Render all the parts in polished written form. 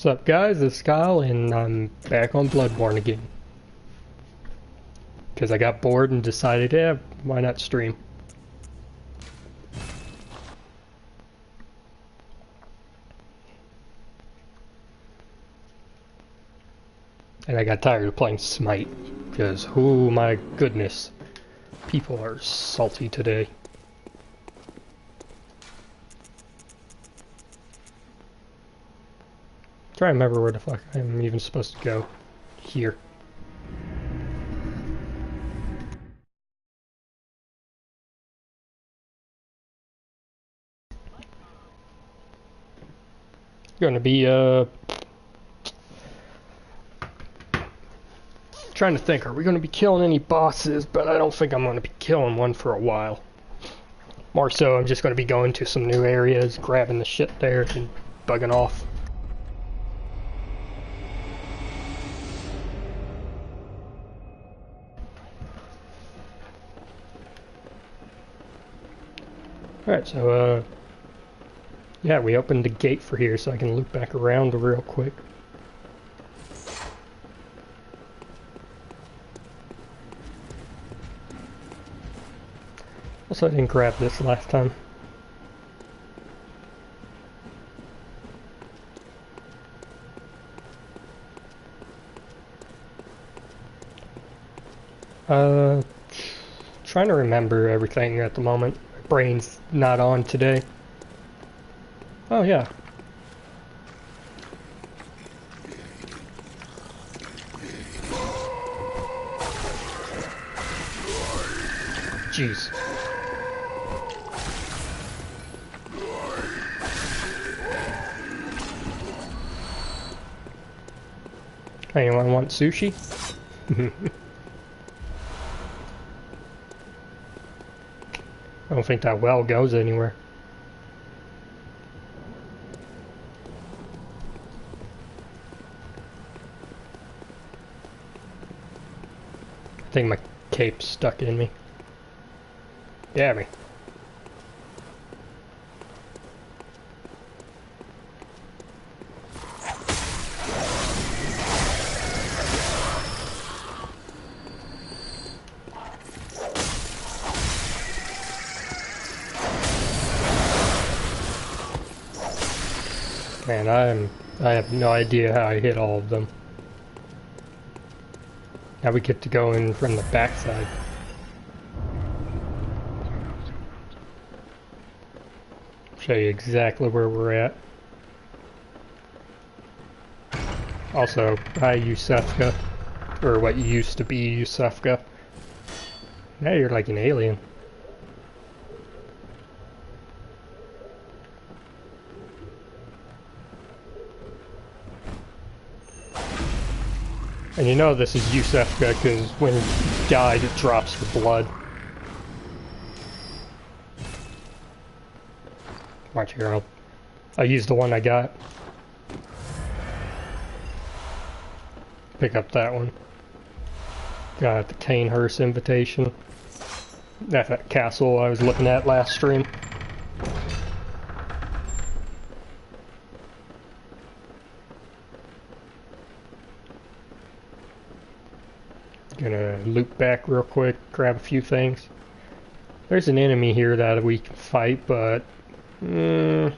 What's up guys, it's Kyle and I'm back on Bloodborne again. Because I got bored and decided, yeah, why not stream? And I got tired of playing Smite, because oh my goodness, people are salty today. Try to remember where the fuck I'm even supposed to go. Here. Gonna be trying to think, are we gonna be killing any bosses? But I don't think I'm gonna be killing one for a while. More so, I'm just gonna be going to some new areas, grabbing the shit there and bugging off. Alright, so yeah, we opened the gate for here so I can loop back around real quick. Also, I didn't grab this last time. Trying to remember everything at the moment. My brain's not on today. Oh yeah. Jeez. Anyone want sushi? I don't think that well goes anywhere. I think my cape's stuck in me. Yeah, me. Man, I have no idea how I hit all of them. Now we get to go in from the backside. Show you exactly where we're at. Also, hi Yusefka, or what used to be Yusefka. Now you're like an alien. And you know this is Yusefka because when he died it drops the blood. Watch here, I'll use the one I got. Pick up that one. Got the Canehurst invitation. That's that castle I was looking at last stream. Gonna loop back real quick, grab a few things. There's an enemy here that we can fight, but I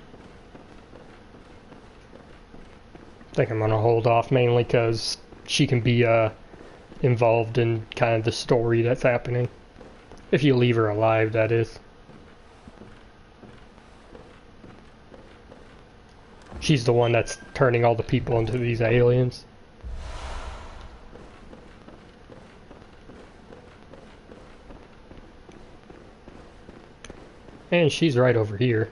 think I'm gonna hold off mainly because she can be involved in kind of the story that's happening. If you leave her alive, that is. She's the one that's turning all the people into these aliens. And she's right over here.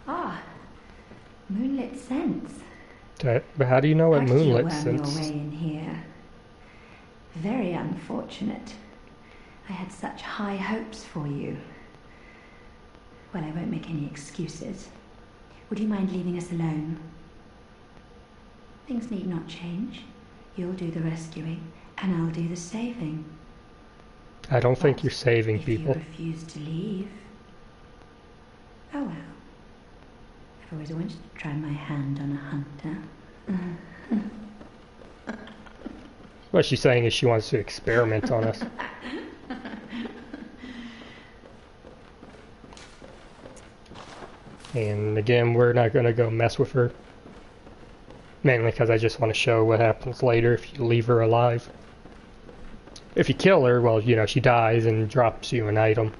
Ah, moonlit scents. But how do you know what How did you moonlit worm scents? your way in here? Very unfortunate. I had such high hopes for you. Well, I won't make any excuses. Would you mind leaving us alone? Things need not change. You'll do the rescuing, and I'll do the saving. I don't think But you're saving if people. you refuse to leave... Oh well. I've always wanted to try my hand on a hunter. What she's saying is she wants to experiment on us. And again, we're not going to go mess with her. Mainly because I just want to show what happens later if you leave her alive. If you kill her, well, you know, she dies and drops you an item.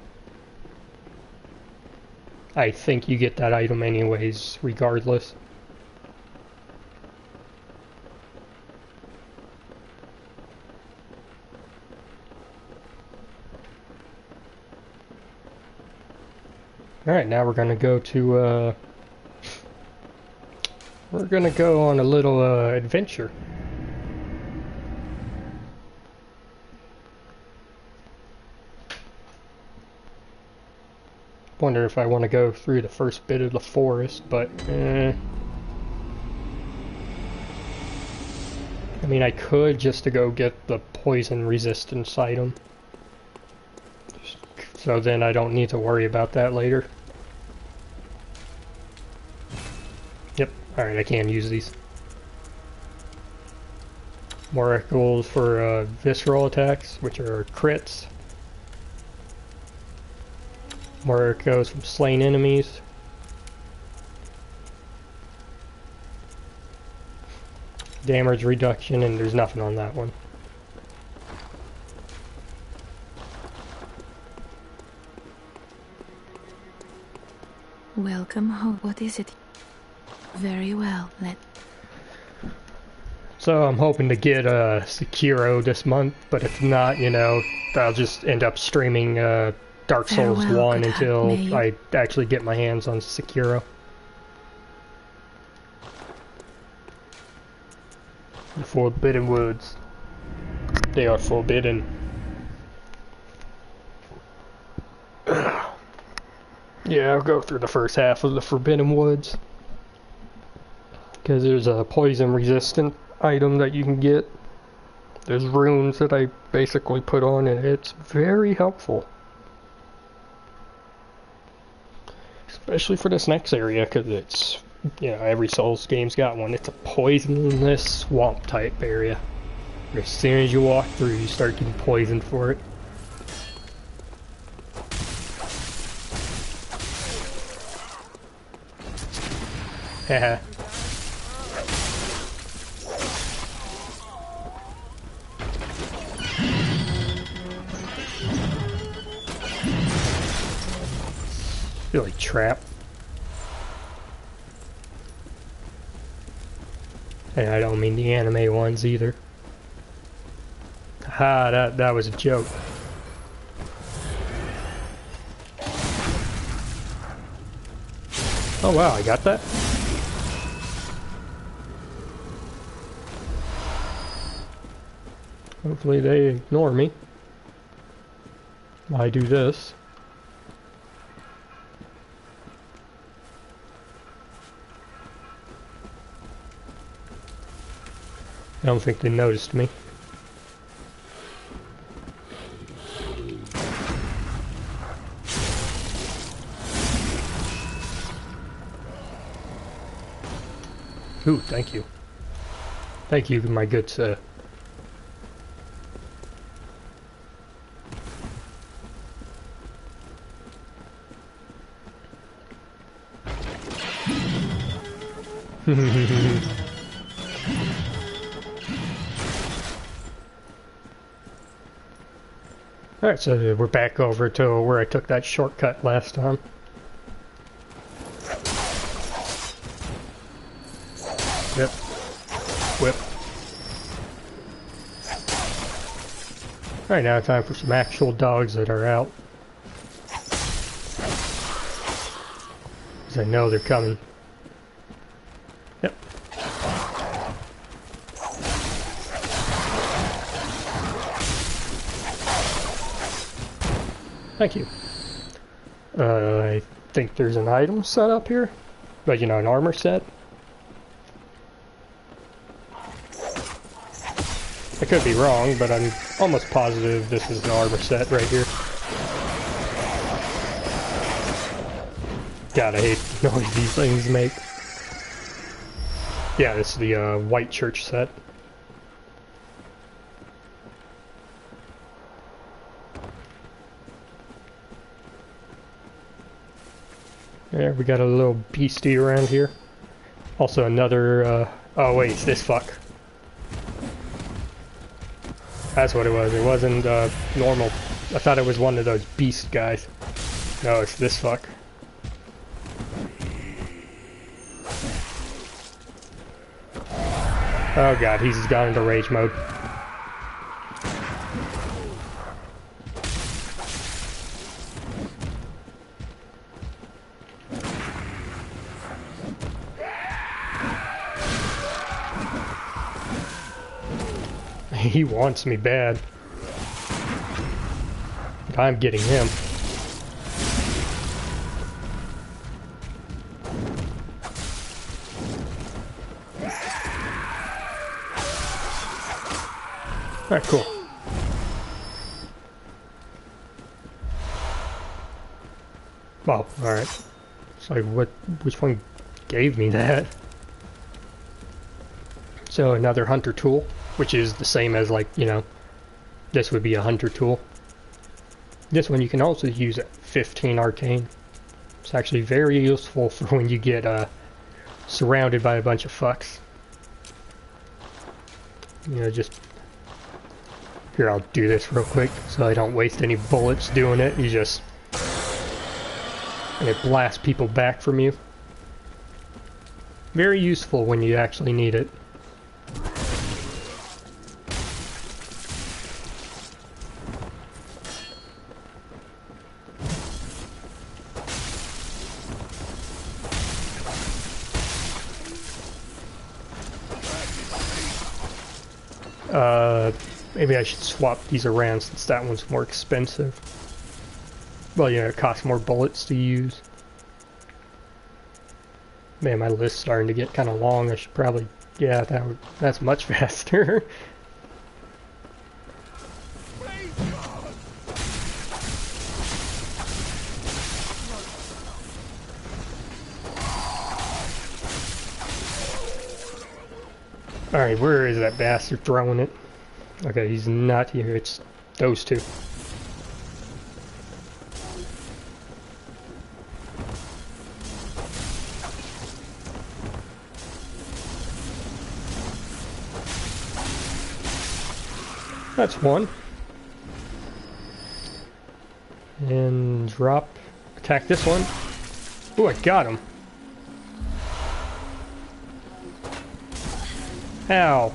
I think you get that item anyways, regardless. Alright, now we're gonna go to, we're gonna go on a little, adventure. Wonder if I want to go through the first bit of the forest, but, I mean, I could just to go get the poison resistance item. So then I don't need to worry about that later. Yep, alright, I can use these. More echoes for visceral attacks, which are crits. More echoes from slain enemies. Damage reduction, and there's nothing on that one. Welcome home. What is it? Very well, So I'm hoping to get Sekiro this month, but if not, you know, I'll just end up streaming Dark Souls Farewell, 1 good until heart, may you- I actually get my hands on Sekiro. The Forbidden Woods. They are forbidden. Yeah, I'll go through the first half of the Forbidden Woods. Because there's a poison resistant item that you can get. There's runes that I basically put on, and it's very helpful. Especially for this next area, because it's, you know, every Souls game's got one. It's a poisonless swamp type area. As soon as you walk through, you start getting poisoned for it. Haha. Feel like trapped. And I don't mean the anime ones either. Ha, that was a joke. Oh wow, I got that? Hopefully they ignore me. I do this. I don't think they noticed me. Ooh, thank you. Thank you, my good sir. Alright, so we're back over to where I took that shortcut last time. Yep. Whip. Alright, now time for some actual dogs that are out. Because I know they're coming. Yep. Thank you. I think there's an item set up here. But, you know, an armor set. I could be wrong, but I'm almost positive this is the armor set right here. God, I hate the noise these things make. Yeah, this is the white church set. There, we got a little beastie around here. Also another, oh wait, it's this fuck. That's what it was. It wasn't, normal. I thought it was one of those beast guys. No, it's this fuck. Oh god, he's gone into rage mode. He wants me bad. I'm getting him. Alright, cool. Oh, alright. It's like, which one gave me that? So, another hunter tool, which is the same as, like, you know, this would be a hunter tool. This one you can also use at 15 arcane. It's actually very useful for when you get, surrounded by a bunch of fucks. You know, just... Here, I'll do this real quick so I don't waste any bullets doing it. You just... And it blasts people back from you. Very useful when you actually need it. Maybe I should swap these around since that one's more expensive. Well, yeah, it costs more bullets to use. Man, my list's starting to get kind of long. I should probably... Yeah, that's much faster. Alright, where is that bastard throwing it? Okay, he's not here, it's those two. That's one. And drop. Attack this one. Ooh, I got him. Ow.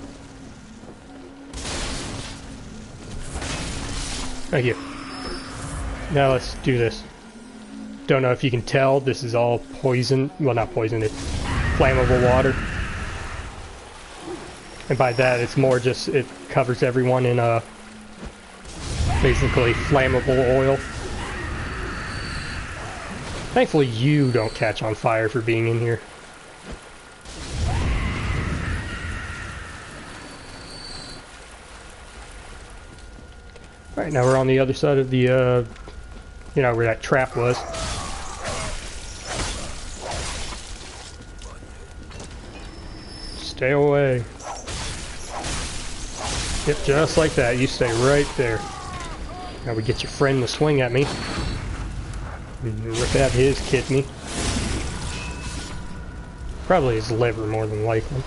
Thank you. Now let's do this. Don't know if you can tell, this is all poison. Well, not poison, it's flammable water. And by that, it's more just, it covers everyone in a basically flammable oil. Thankfully, you don't catch on fire for being in here. Alright, now we're on the other side of the, you know, where that trap was. Stay away. Yep, just like that. You stay right there. Now we get your friend to swing at me. We rip out his kidney. Probably his liver, more than likely.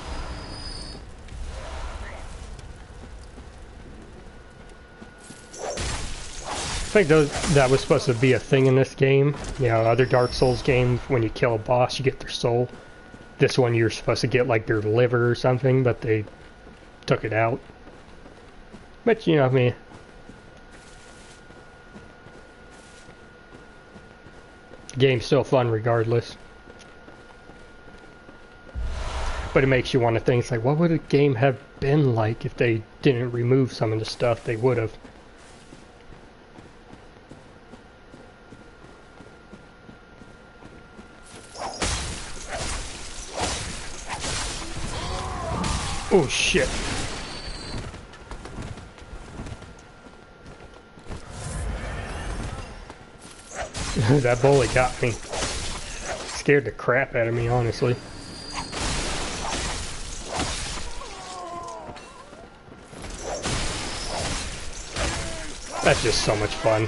I think that was supposed to be a thing in this game. You know, other Dark Souls games, when you kill a boss, you get their soul. This one, you're supposed to get, like, their liver or something, but they took it out. But, you know, I mean... The game's still fun regardless. But it makes you want to think, it's like, what would a game have been like if they didn't remove some of the stuff they would have? Oh shit. That bullet got me. Scared the crap out of me, honestly. That's just so much fun.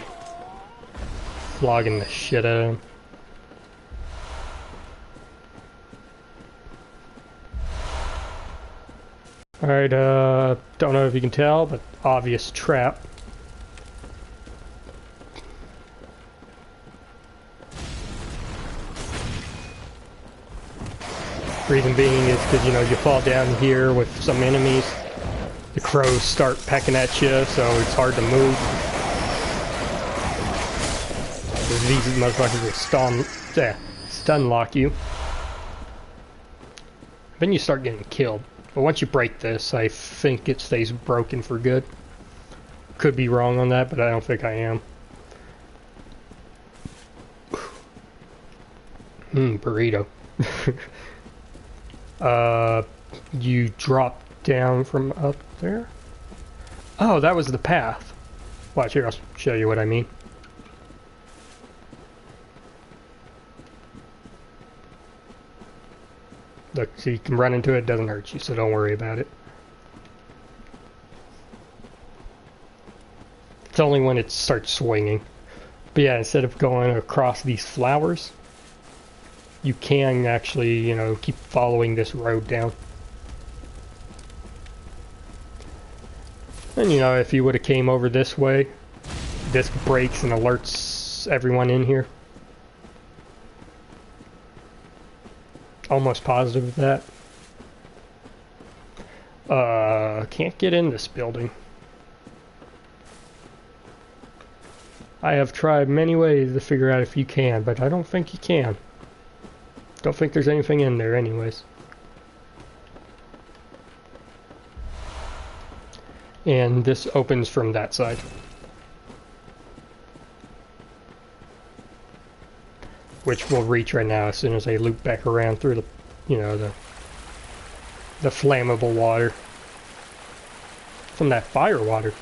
Flogging the shit out of him. Alright, don't know if you can tell, but obvious trap. Reason being is because, you know, you fall down here with some enemies, the crows start pecking at you, so it's hard to move. These motherfuckers will stun lock you. Then you start getting killed. But once you break this, I think it stays broken for good. Could be wrong on that, but I don't think I am. Burrito. You drop down from up there? Oh, that was the path. Watch here, I'll show you what I mean. Look, so you can run into it, it doesn't hurt you, so don't worry about it. It's only when it starts swinging. But yeah, instead of going across these flowers, you can actually, you know, keep following this road down. And, you know, if you would have came over this way, this breaks and alerts everyone in here. Almost positive of that. Can't get in this building. I have tried many ways to figure out if you can, but I don't think you can. Don't think there's anything in there anyways. And this opens from that side. Which we'll reach right now as soon as I loop back around through the, you know, the flammable water. From that fire water.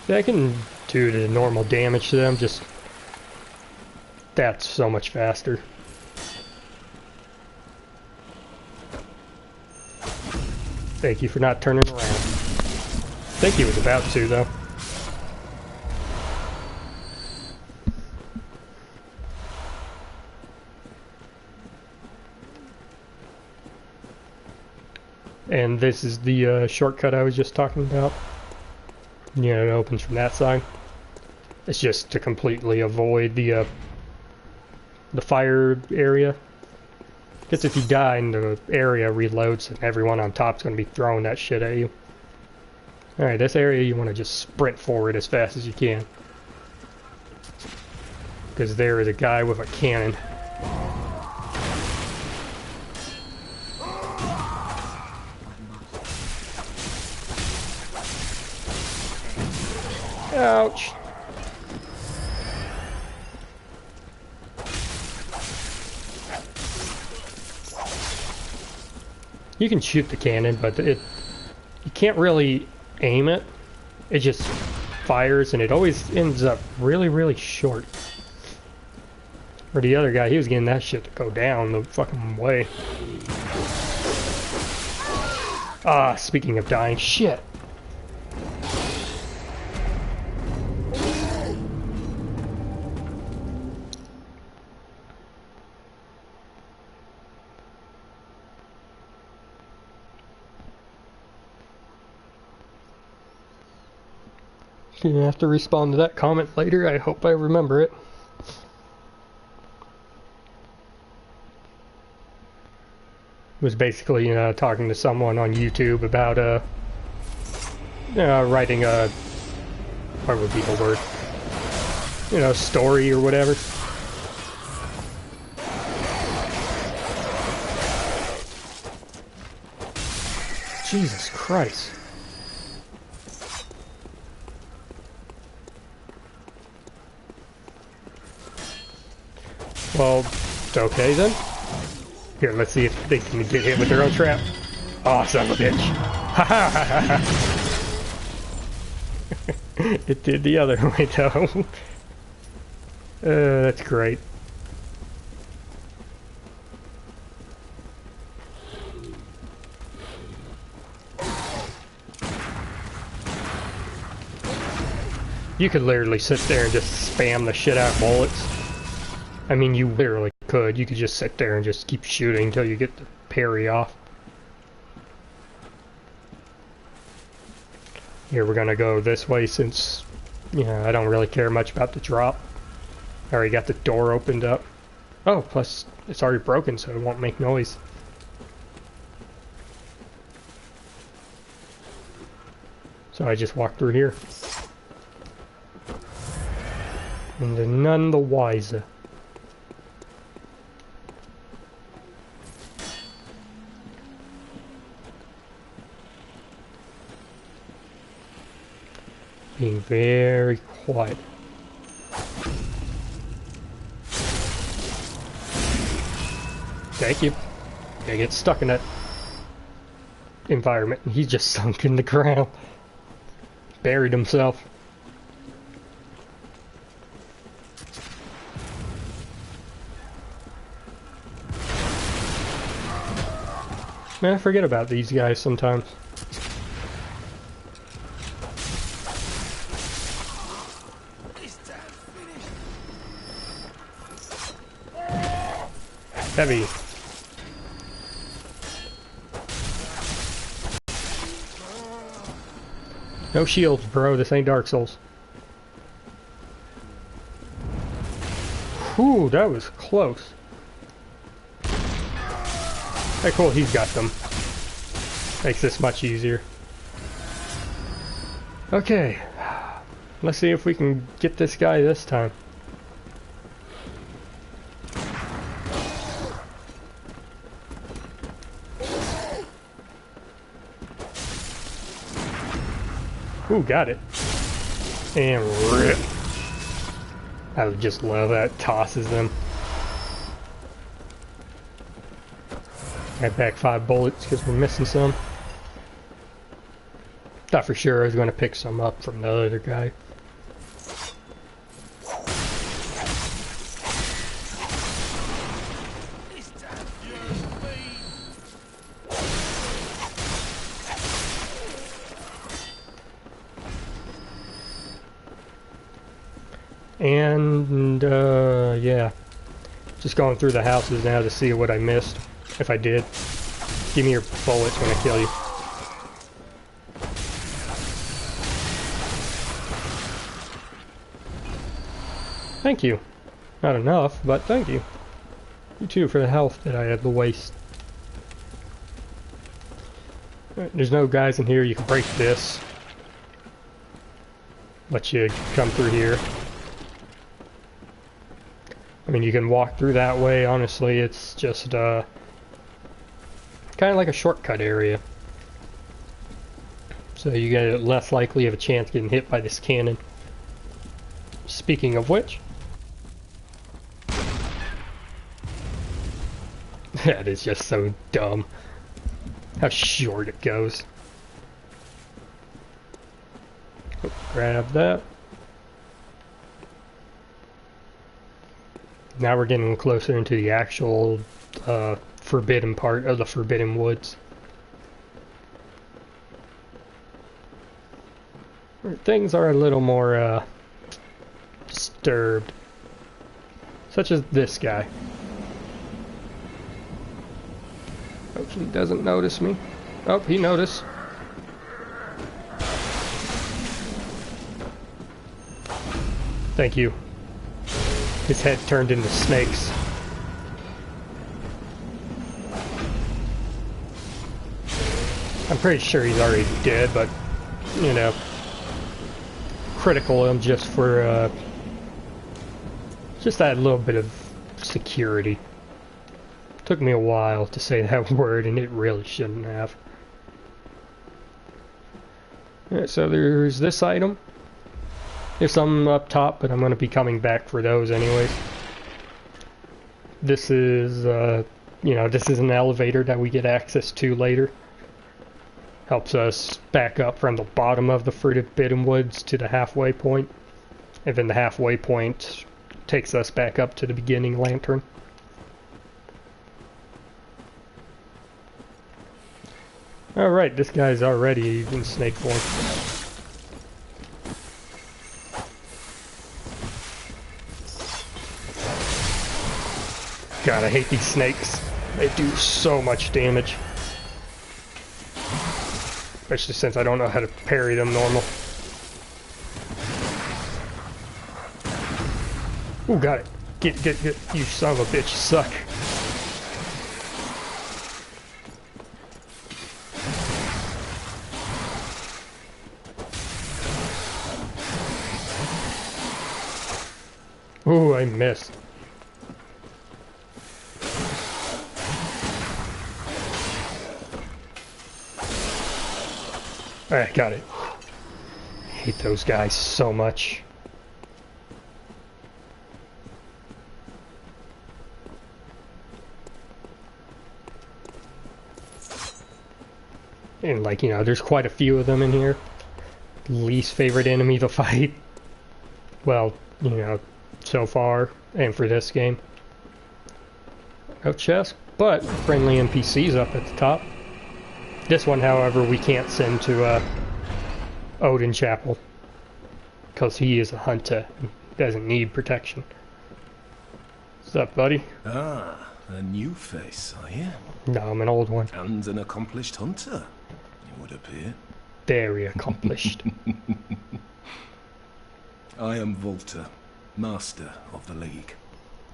Yeah, I can do the normal damage to them, just that's so much faster. Thank you for not turning around. I think he was about to, though. And this is the shortcut I was just talking about. You know, it opens from that side. It's just to completely avoid the fire area. Because if you die and the area reloads and everyone on top's going to be throwing that shit at you. Alright, this area you want to just sprint forward as fast as you can. Because there is a guy with a cannon. Ouch. You can shoot the cannon, but you can't really aim it. It just fires, and it always ends up really, really short. Or the other guy, he was getting that shit to go down the fucking way. Ah, speaking of dying, shit. Gonna have to respond to that comment later. I hope I remember it. Was basically, you know, talking to someone on YouTube about writing a, what would be the word? You know, story or whatever. Jesus Christ. Well, okay then. Here, let's see if they can get hit with their own trap. Oh, son of a bitch. Ha ha ha ha. It did the other way though. That's great. You could literally sit there and just spam the shit out of bullets. I mean, you literally could. You could just sit there and just keep shooting until you get the parry off. Here, we're gonna go this way since, you know, I don't really care much about the drop. I already got the door opened up. Oh, plus it's already broken, so it won't make noise. So I just walked through here. And they're none the wiser. Being very quiet. Thank you. I get stuck in that environment and he just sunk in the ground. Buried himself. Man, I forget about these guys sometimes. Heavy. No shields, bro. This ain't Dark Souls. Whew, that was close. Hey, cool, he's got them. Makes this much easier. Okay. Let's see if we can get this guy this time. Ooh, got it. And rip. I would just love that. Tosses them. Got back 5 bullets because we're missing some. Thought for sure I was going to pick some up from the other guy. And, yeah. Just going through the houses now to see what I missed. If I did. Give me your bullets when I kill you. Thank you. Not enough, but thank you. You too for the health that I had to waste. There's no guys in here. You can break this. Let you come through here. I mean, you can walk through that way. Honestly, it's just kind of like a shortcut area. So you get less likely of a chance getting hit by this cannon. Speaking of which, that is just so dumb. How short it goes. Oh, grab that. Now we're getting closer into the actual forbidden part of the Forbidden Woods. Where things are a little more disturbed. Such as this guy. Hopefully he doesn't notice me. Oh, he noticed. Thank you. His head turned into snakes. I'm pretty sure he's already dead, but, you know, critical him just for, just that little bit of security. Took me a while to say that word, and it really shouldn't have. Alright, so there's this item. There's some up top, but I'm going to be coming back for those anyways. This is, you know, this is an elevator that we get access to later. Helps us back up from the bottom of the Forbidden Woods to the halfway point. And then the halfway point takes us back up to the beginning lantern. Alright, this guy's already in snake form. God, I hate these snakes. They do so much damage. Especially since I don't know how to parry them normal. Ooh, got it. Get. You son of a bitch, you suck. Ooh, I missed. Alright, got it. I hate those guys so much. And like, you know, there's quite a few of them in here. Least favorite enemy to fight. Well, you know, so far, and for this game. No chest, but friendly NPCs up at the top. This one, however, we can't send to Odin Chapel. Because he is a hunter and doesn't need protection. What's up, buddy? Ah, a new face, are you? No, I'm an old one. And an accomplished hunter, it would appear. Very accomplished. I am Volta, master of the League.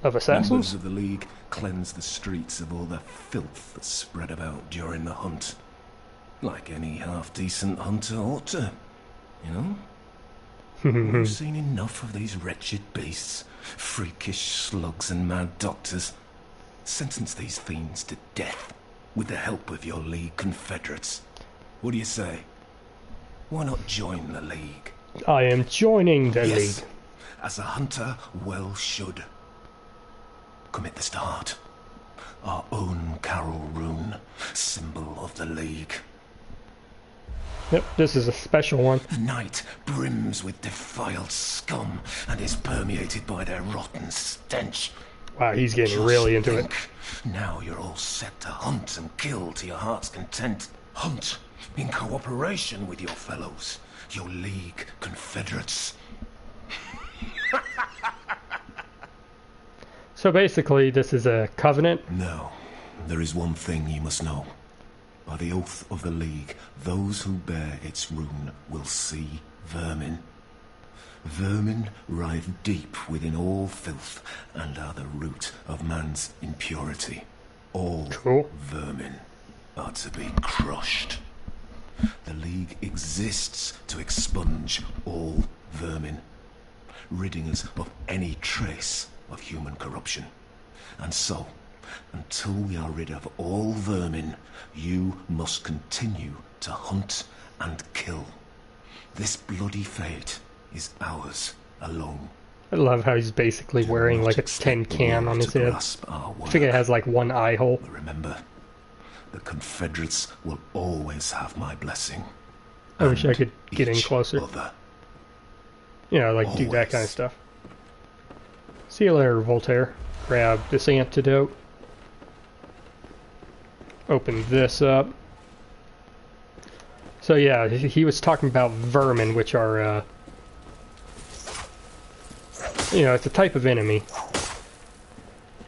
Of assassins? Members of the League cleanse the streets of all the filth that spread about during the hunt. Like any half-decent hunter ought to, you know? We've seen enough of these wretched beasts, freakish slugs and mad doctors. Sentence these fiends to death with the help of your League confederates. What do you say? Why not join the League? I am joining the Yes, League. as a hunter well should. Commit this to heart. Our own Carol rune, symbol of the League. Yep, this is a special one. The night brims with defiled scum and is permeated by their rotten stench. Wow, he's getting Just really into it. think, now you're all set to hunt and kill to your heart's content. Hunt in cooperation with your fellows, your League confederates. So basically, this is a covenant. No, there is one thing you must know. By the oath of the League, those who bear its rune will see vermin. Vermin writhe deep within all filth and are the root of man's impurity. All Cool. vermin are to be crushed. The League exists to expunge all vermin, ridding us of any trace of human corruption. And so, until we are rid of all vermin, you must continue to hunt and kill. This bloody fate is ours alone. I love how he's basically wearing like a tin can on his head. I think it has like one eye hole. But remember, the Confederates will always have my blessing. I wish I And could get in each closer. other. You know, like do that kind of Always. stuff. See you later, Voltaire. Grab this antidote. Open this up. So yeah, he was talking about vermin, which are, you know, it's a type of enemy.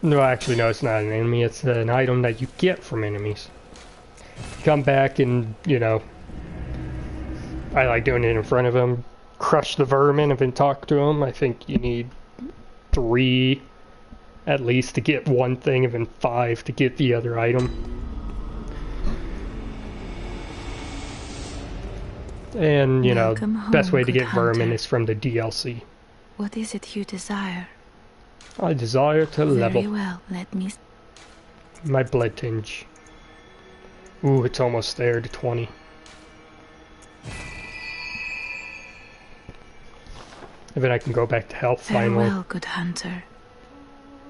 No, actually, no, it's not an enemy. It's an item that you get from enemies. You come back and, you know, I like doing it in front of him. Crush the vermin and then talk to him. I think you need 3 at least to get one thing, and then 5 to get the other item. And, you know, Welcome home, best way to good get vermin hunter. is from the DLC. What is it you desire? I desire to Very level well, let me... my blood tinge. Ooh, it's almost there to 20. And then I can go back to health finally. Farewell, good hunter.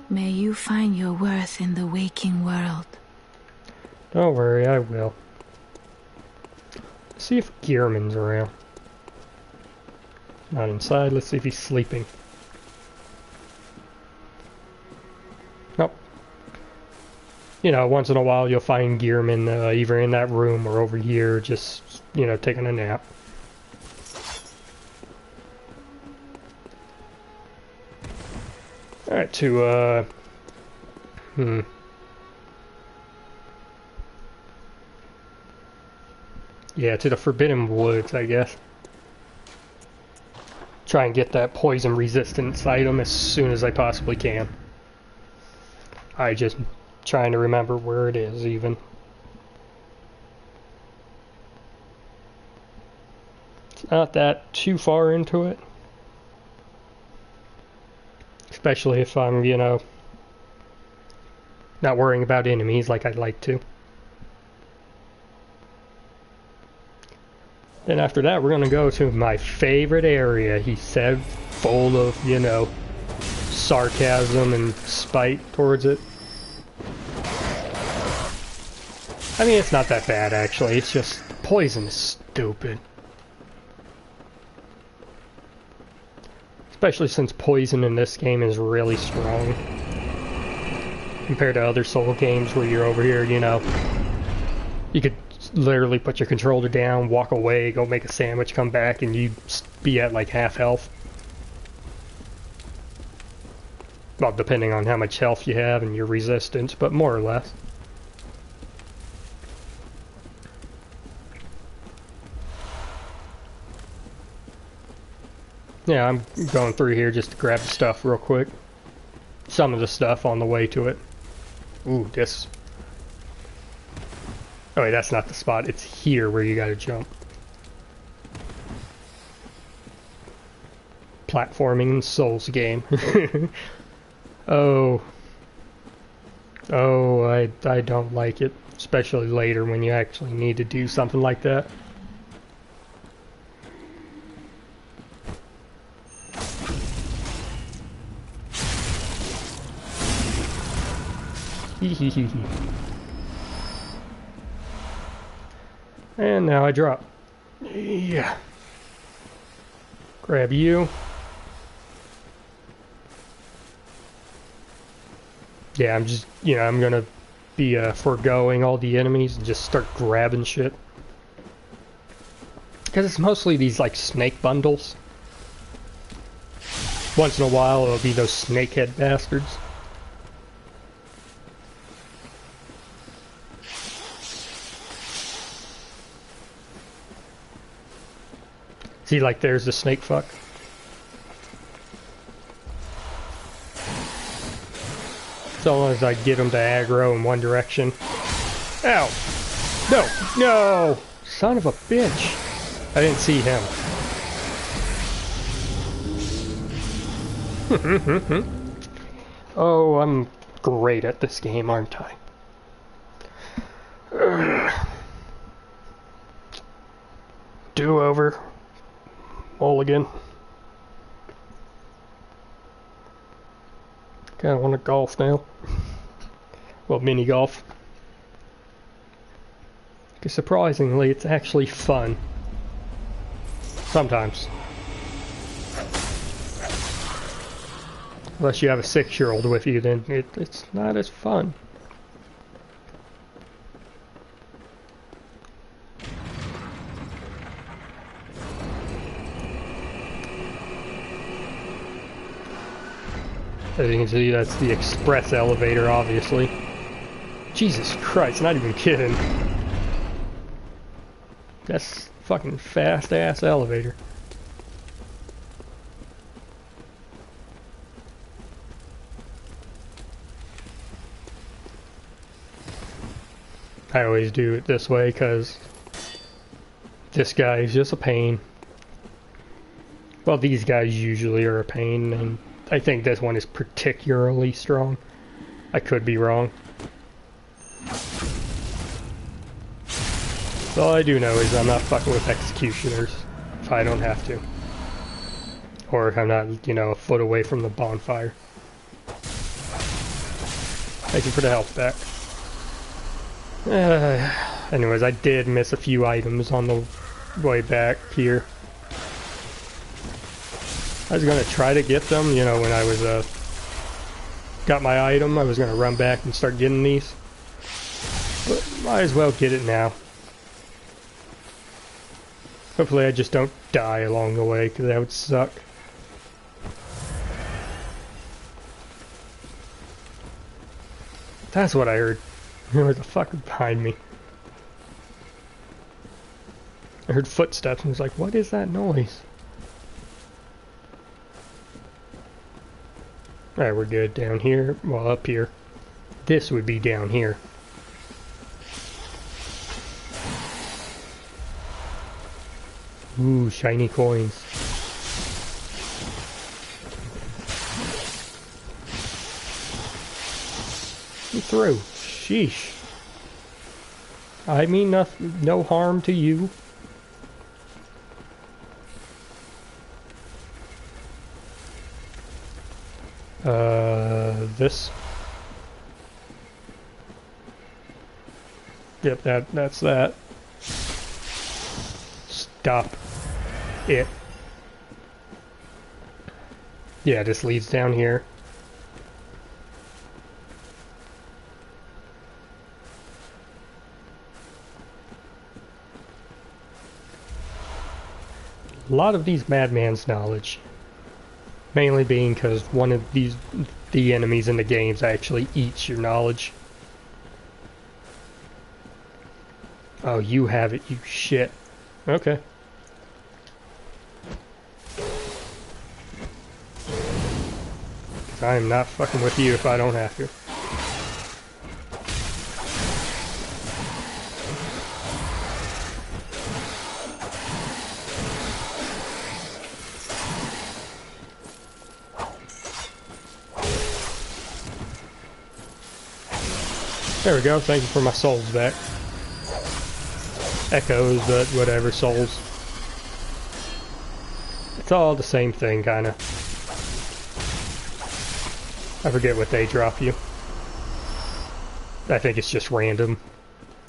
May you find your worth in the waking world. Don't worry, I will. See if Gearman's around. Not inside. Let's see if he's sleeping. Nope. You know, once in a while you'll find Gearman either in that room or over here, just, you know, taking a nap. Alright, to, yeah, to the Forbidden Woods, I guess. Try and get that poison resistance item as soon as I possibly can. I just trying to remember where it is even. It's not that too far into it. Especially if I'm, you know, not worrying about enemies like I'd like to. Then after that, we're going to go to my favorite area, he said, full of, you know, sarcasm and spite towards it. I mean, it's not that bad, actually. It's just, poison is stupid. Especially since poison in this game is really strong. Compared to other Soul games where you're over here, you know, you could literally put your controller down, walk away, go make a sandwich, come back, and you'd be at like half health. Well, depending on how much health you have and your resistance, but more or less. Yeah, I'm going through here just to grab the stuff real quick. Some of the stuff on the way to it. Ooh, this. Oh wait, that's not the spot. It's here where you gotta jump. Platforming Souls game. Oh. Oh, I don't like it. Especially later when you actually need to do something like that. And now I drop. Yeah. Grab you. Yeah, I'm just, you know, I'm gonna be foregoing all the enemies and just start grabbing shit. Because it's mostly these, like, snake bundles. Once in a while, it'll be those snakehead bastards. See, like, there's the snake fuck. So long as I get him to aggro in one direction. Ow! No! No! Son of a bitch! I didn't see him. Oh, I'm great at this game, aren't I? Do-over. Mulligan. Kinda wanna golf now. Well, mini golf. Because surprisingly, it's actually fun. Sometimes. Unless you have a 6-year-old with you, then it's not as fun. As you can see, that's the express elevator, obviously. Jesus Christ, not even kidding. That's fucking fast-ass elevator. I always do it this way, because this guy is just a pain. Well, these guys usually are a pain, and I think this one is particularly strong. I could be wrong. All I do know is I'm not fucking with executioners if I don't have to. Or if I'm not, you know, a foot away from the bonfire. Thank you for the health back. Anyways, I did miss a few items on the way back here. I was gonna try to get them, you know, when I was got my item. I was gonna run back and start getting these, but might as well get it now. Hopefully I just don't die along the way, because that would suck. That's what I heard. There was a fucker behind me. I heard footsteps and was like, what is that noise? Alright, we're good down here. Well, up here. This would be down here. Ooh, shiny coins. Get through. Sheesh. I mean no harm to you. This. Yep, that's that. Stop it. Yeah, this leads down here. A lot of these madman's knowledge. Mainly being because one of the enemies in the games actually eats your knowledge. Oh, you have it, you shit. Okay. I am not fucking with you if I don't have to. There we go, thank you for my souls back. Echoes, but whatever, souls. It's all the same thing, kinda. I forget what they drop you. I think it's just random.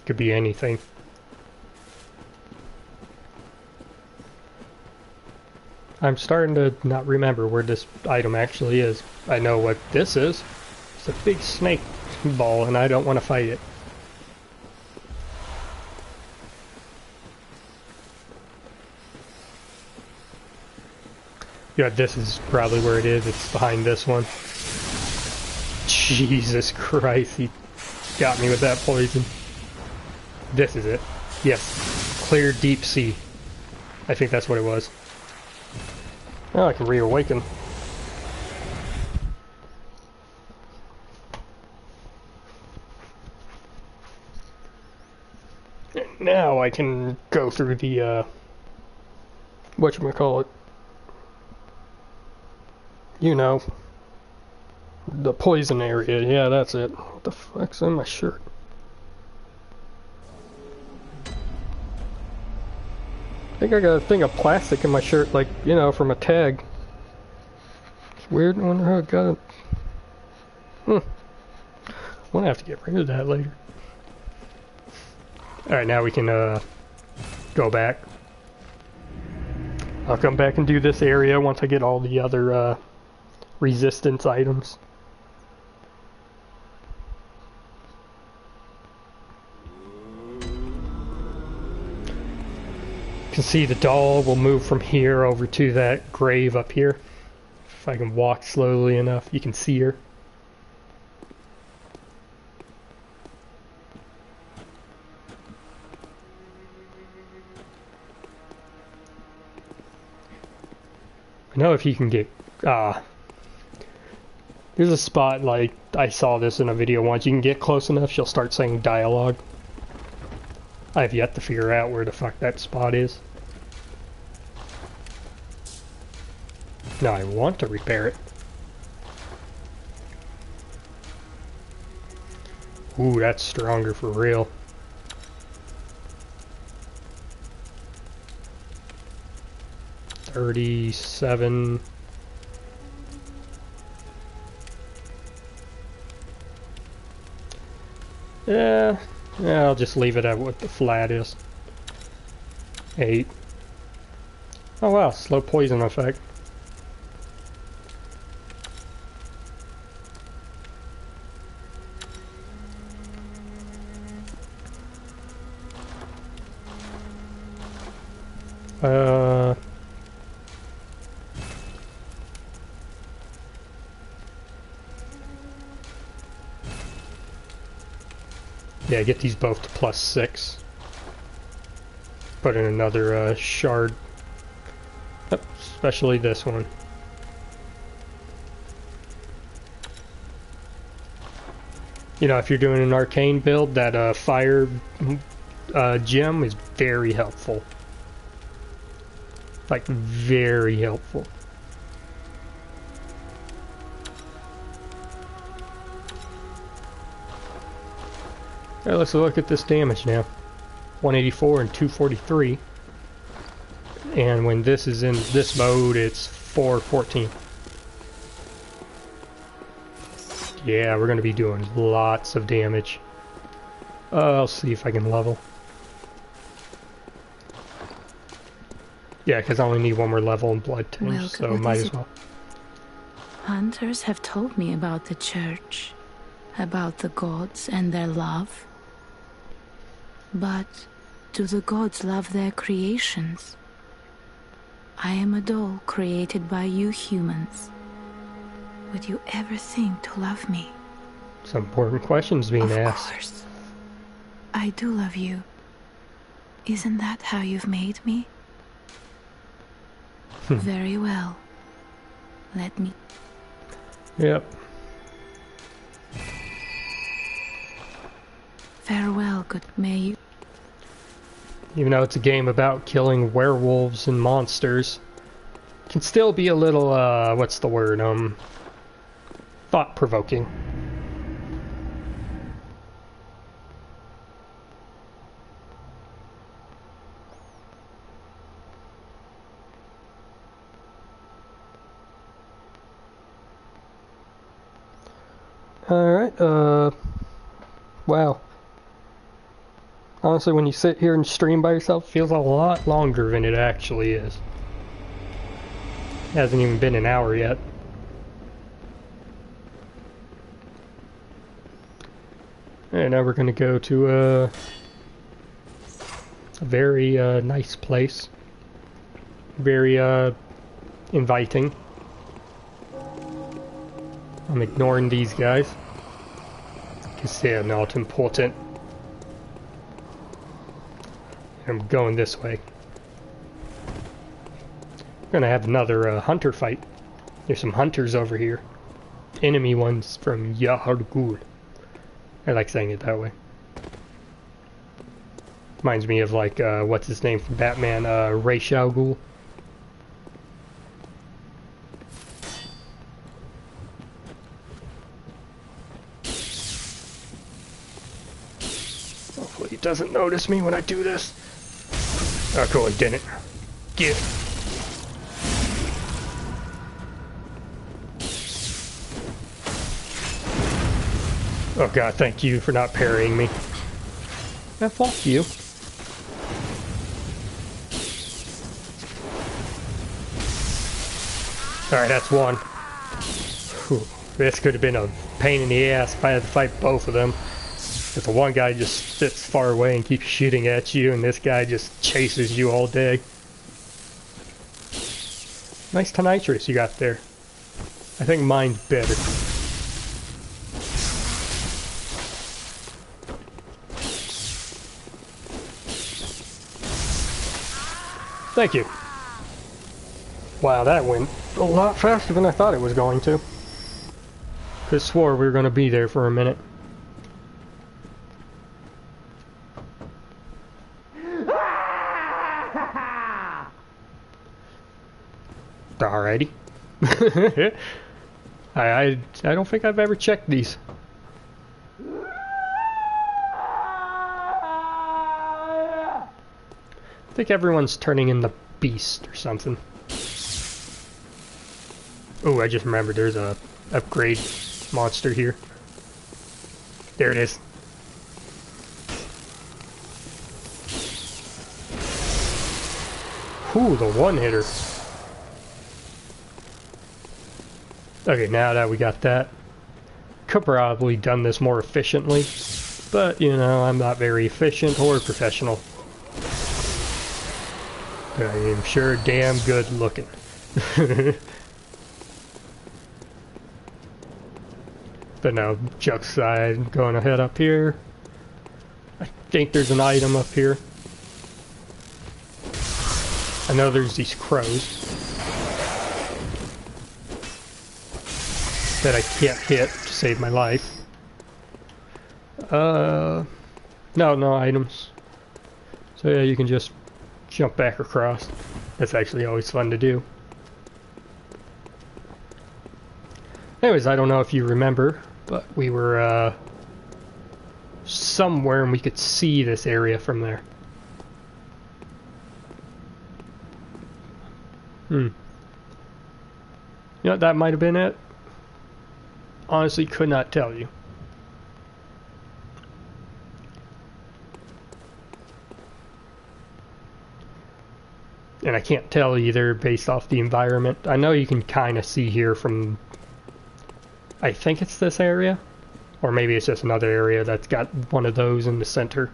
Could be anything. I'm starting to not remember where this item actually is. I know what this is. It's a big snake ball and I don't want to fight it. Yeah, this is probably where it is. It's behind this one. Jesus Christ, he got me with that poison. This is it. Yes. Clear deep sea. I think that's what it was. Oh, I can reawaken. Now I can go through the, whatchamacallit. You know. The poison area, yeah, that's it. What the fuck's in my shirt? I think I got a thing of plastic in my shirt, like, you know, from a tag. It's weird, I wonder how it got it. I'm gonna have to get rid of that later. Alright, now we can, go back. I'll come back and do this area once I get all the other, resistance items. You can see the doll will move from here over to that grave up here. If I can walk slowly enough, you can see her. I know if you can get, there's a spot, like, I saw this in a video once, you can get close enough, she'll start saying dialogue. I have yet to figure out where the fuck that spot is. Now I want to repair it. Ooh, that's stronger for real. $37. Yeah, I'll just leave it at what the flat is. 8. Oh wow, slow poison effect. Yeah, get these both to +6. Put in another shard. Yep, especially this one. You know, if you're doing an arcane build, that fire gem is very helpful. Like, very helpful. Alright, let's look at this damage now. 184 and 243. And when this is in this mode, it's 414. Yeah, we're going to be doing lots of damage. I'll see if I can level. Yeah, because I only need one more level in Blood too, so might as well. Hunters have told me about the church, about the gods and their love. But do the gods love their creations? I am a doll created by you humans. Would you ever think to love me? Some important questions being asked. Of course. I do love you. Isn't that how you've made me? Very well. Let me... Yep. Farewell, good may you... Even though it's a game about killing werewolves and monsters, it can still be a little, what's the word, thought-provoking. Alright, wow. Honestly, when you sit here and stream by yourself, it feels a lot longer than it actually is. It hasn't even been an hour yet. And now we're going to go to a very nice place. Very inviting. I'm ignoring these guys because they're not important. I'm going this way. We're gonna have another hunter fight. There's some hunters over here. Enemy ones from Yahar'gul. I like saying it that way. Reminds me of like, what's his name from Batman, Ra's al Ghul. Hopefully he doesn't notice me when I do this. Oh, cool, he didn't. Get it. Oh god, thank you for not parrying me. Yeah, fuck you. Alright, that's one. Whew. This could have been a pain in the ass if I had to fight both of them. If the one guy just sits far away and keeps shooting at you, and this guy just chases you all day. Nice tonitrus you got there. I think mine's better. Thank you. Wow, that went a lot faster than I thought it was going to. Could swore we were going to be there for a minute. Alrighty. I don't think I've ever checked these. I think everyone's turning in the beast or something. Oh, I just remembered there's a upgrade monster here. There it is. Whew, the one-hitter. Okay, now that we got that, could probably done this more efficiently, but you know, I'm not very efficient or professional. But I am sure damn good looking. But no, joke aside, going ahead up here. I think there's an item up here. I know there's these crows that I can't hit to save my life. No items. So yeah, you can just jump back across. That's actually always fun to do. Anyways, I don't know if you remember, but we were somewhere and we could see this area from there. You know, that might have been it. Honestly, could not tell you. And I can't tell either based off the environment. I know you can kind of see here from... I think it's this area. Or maybe it's just another area that's got one of those in the center.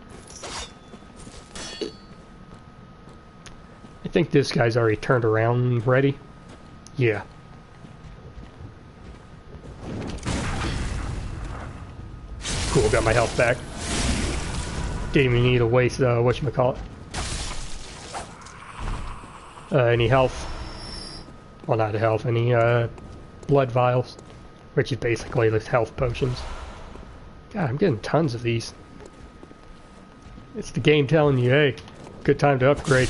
I think this guy's already turned around and ready. Yeah. Cool, got my health back. Didn't even need to waste, whatchamacallit. Any health? Well, not health, any, blood vials. Which is basically the health potions. God, I'm getting tons of these. It's the game telling you, hey, good time to upgrade.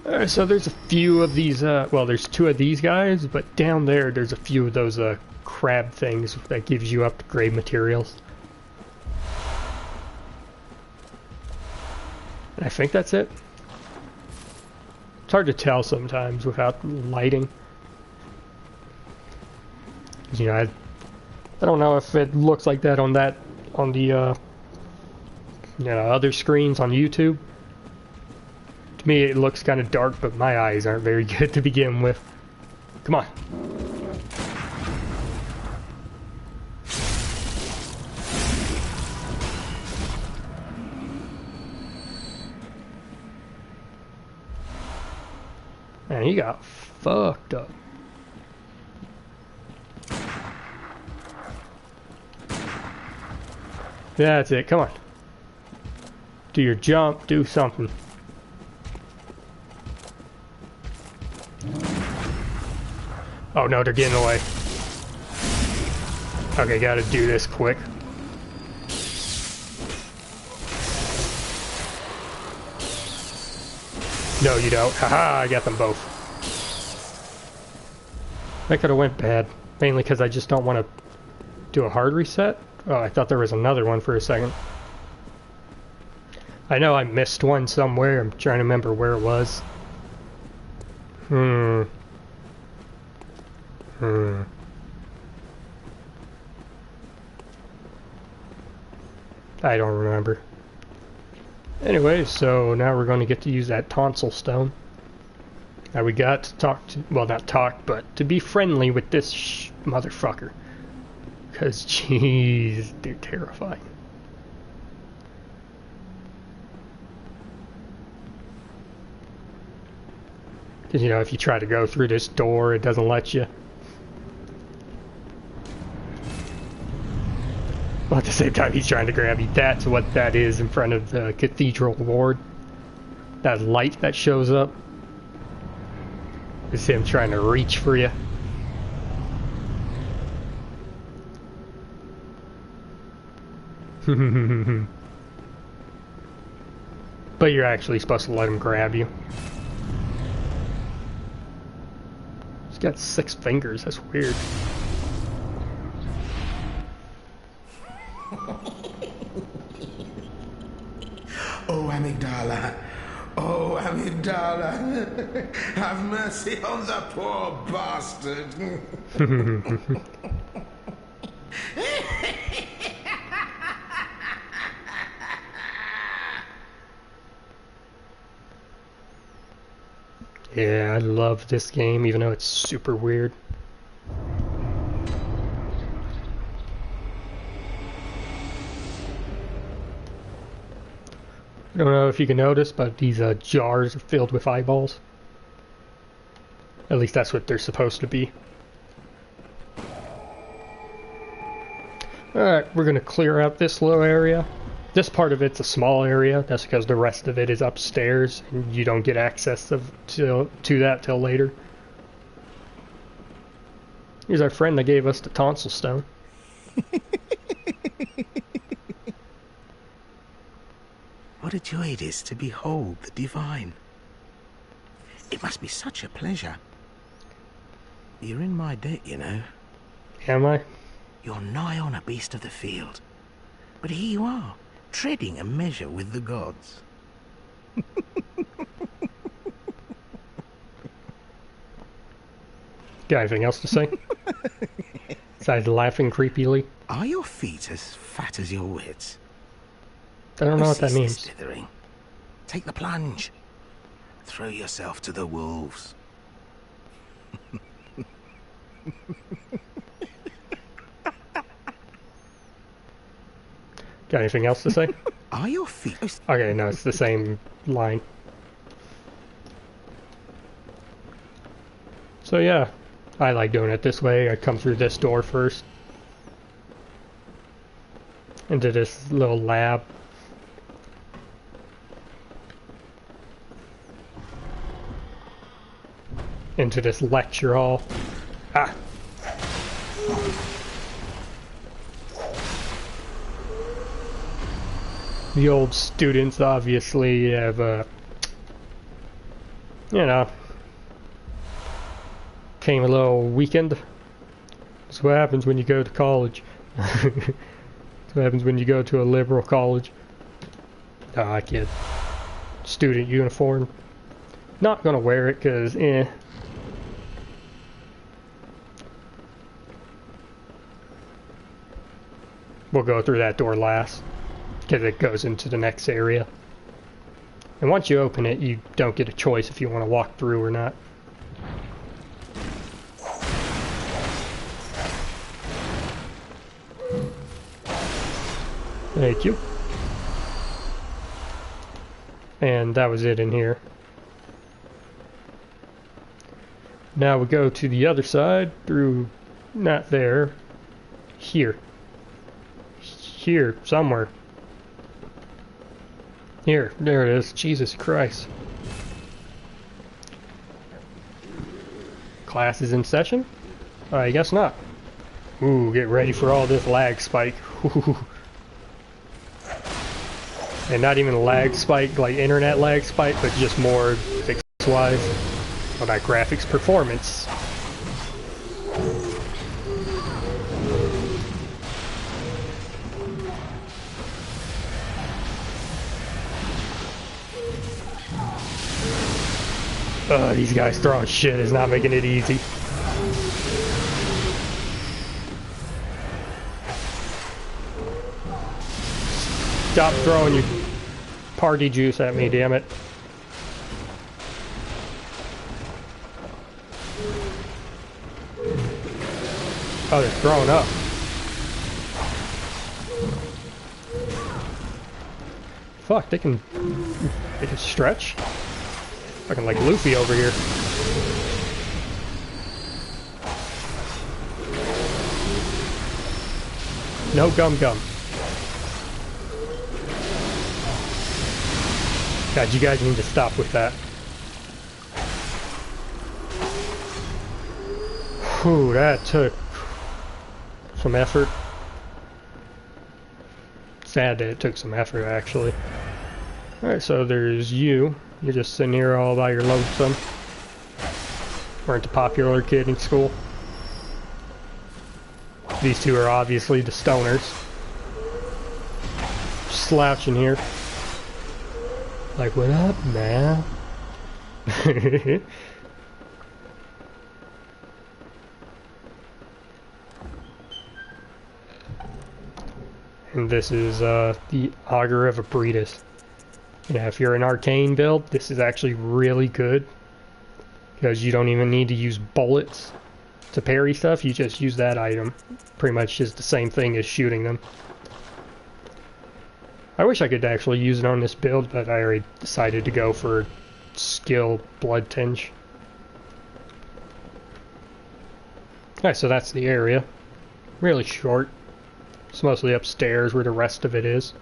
Alright, so there's a few of these, well, there's two of these guys, but down there's a few of those, crab things that gives you upgrade materials. And I think that's it. It's hard to tell sometimes without lighting. You know, I don't know if it looks like that on the you know, other screens on YouTube. To me, it looks kind of dark, but my eyes aren't very good to begin with. Come on. Man, he got fucked up. That's it, come on. Do your jump, do something. Oh no, they're getting away. Okay, gotta do this quick. No, you don't. Haha, I got them both. That could have went bad. Mainly because I just don't want to do a hard reset. Oh, I thought there was another one for a second. I know I missed one somewhere. I'm trying to remember where it was. I don't remember. Anyway, so now we're going to get to use that tonsil stone. Now we got to talk to, well, not talk, but to be friendly with this motherfucker. Because, jeez, they're terrifying. Because, you know, if you try to go through this door, it doesn't let you. Well, at the same time, he's trying to grab you. That's what that is in front of the cathedral ward. That light that shows up. It's him trying to reach for you. But you're actually supposed to let him grab you. He's got 6 fingers, that's weird. Oh, Amygdala. Oh, Amygdala. Have mercy on the poor bastard. Yeah, I love this game, even though it's super weird. I don't know if you can notice, but these jars are filled with eyeballs. At least that's what they're supposed to be. Alright, we're going to clear out this little area. This part of it's a small area. That's because the rest of it is upstairs, and you don't get access to that till later. Here's our friend that gave us the tonsil stone. What a joy it is to behold the divine. It must be such a pleasure. You're in my debt, you know. Am I? You're nigh on a beast of the field. But here you are, treading a measure with the gods. Got anything else to say? Besides laughing creepily? Are your feet as fat as your wits? I don't know what that Cease means. this dithering. Take the plunge. Throw yourself to the wolves. Got anything else to say? Are your feet... Okay, no, it's the same line. So yeah, I like doing it this way. I come through this door first. Into this little lab. Into this lecture hall. Ah! The old students obviously have, you know, came a little weakened. That's what happens when you go to college. That's what happens when you go to a liberal college. Ah, kid. Student uniform. Not gonna wear it because, We'll go through that door last, because it goes into the next area. And once you open it, you don't get a choice if you want to walk through or not. Thank you. And that was it in here. Now we go to the other side through, not there, here. Here, somewhere. Here, there it is. Jesus Christ. Class is in session? I guess not. Ooh, get ready for all this lag spike. Ooh. And not even a lag spike, like internet lag spike, but just more graphics-wise. Well, not graphics, performance. These guys throwing shit is not making it easy. Stop throwing your party juice at me, damn it. Oh, they're throwing up. Fuck, they can stretch? Fucking like Luffy over here. No gum gum. God, you guys need to stop with that. Whew, that took some effort. Sad that it took some effort, actually. Alright, so there's you. You're just sitting here all by your lonesome. Weren't the popular kid in school. These two are obviously the stoners. Slouching here. Like, what up, man? And this is the Augur of Abritus. Yeah, if you're an arcane build, this is actually really good. because you don't even need to use bullets to parry stuff. You just use that item. Pretty much is the same thing as shooting them. I wish I could actually use it on this build, but I already decided to go for skill blood tinge. Alright, so that's the area. Really short. It's mostly upstairs where the rest of it is.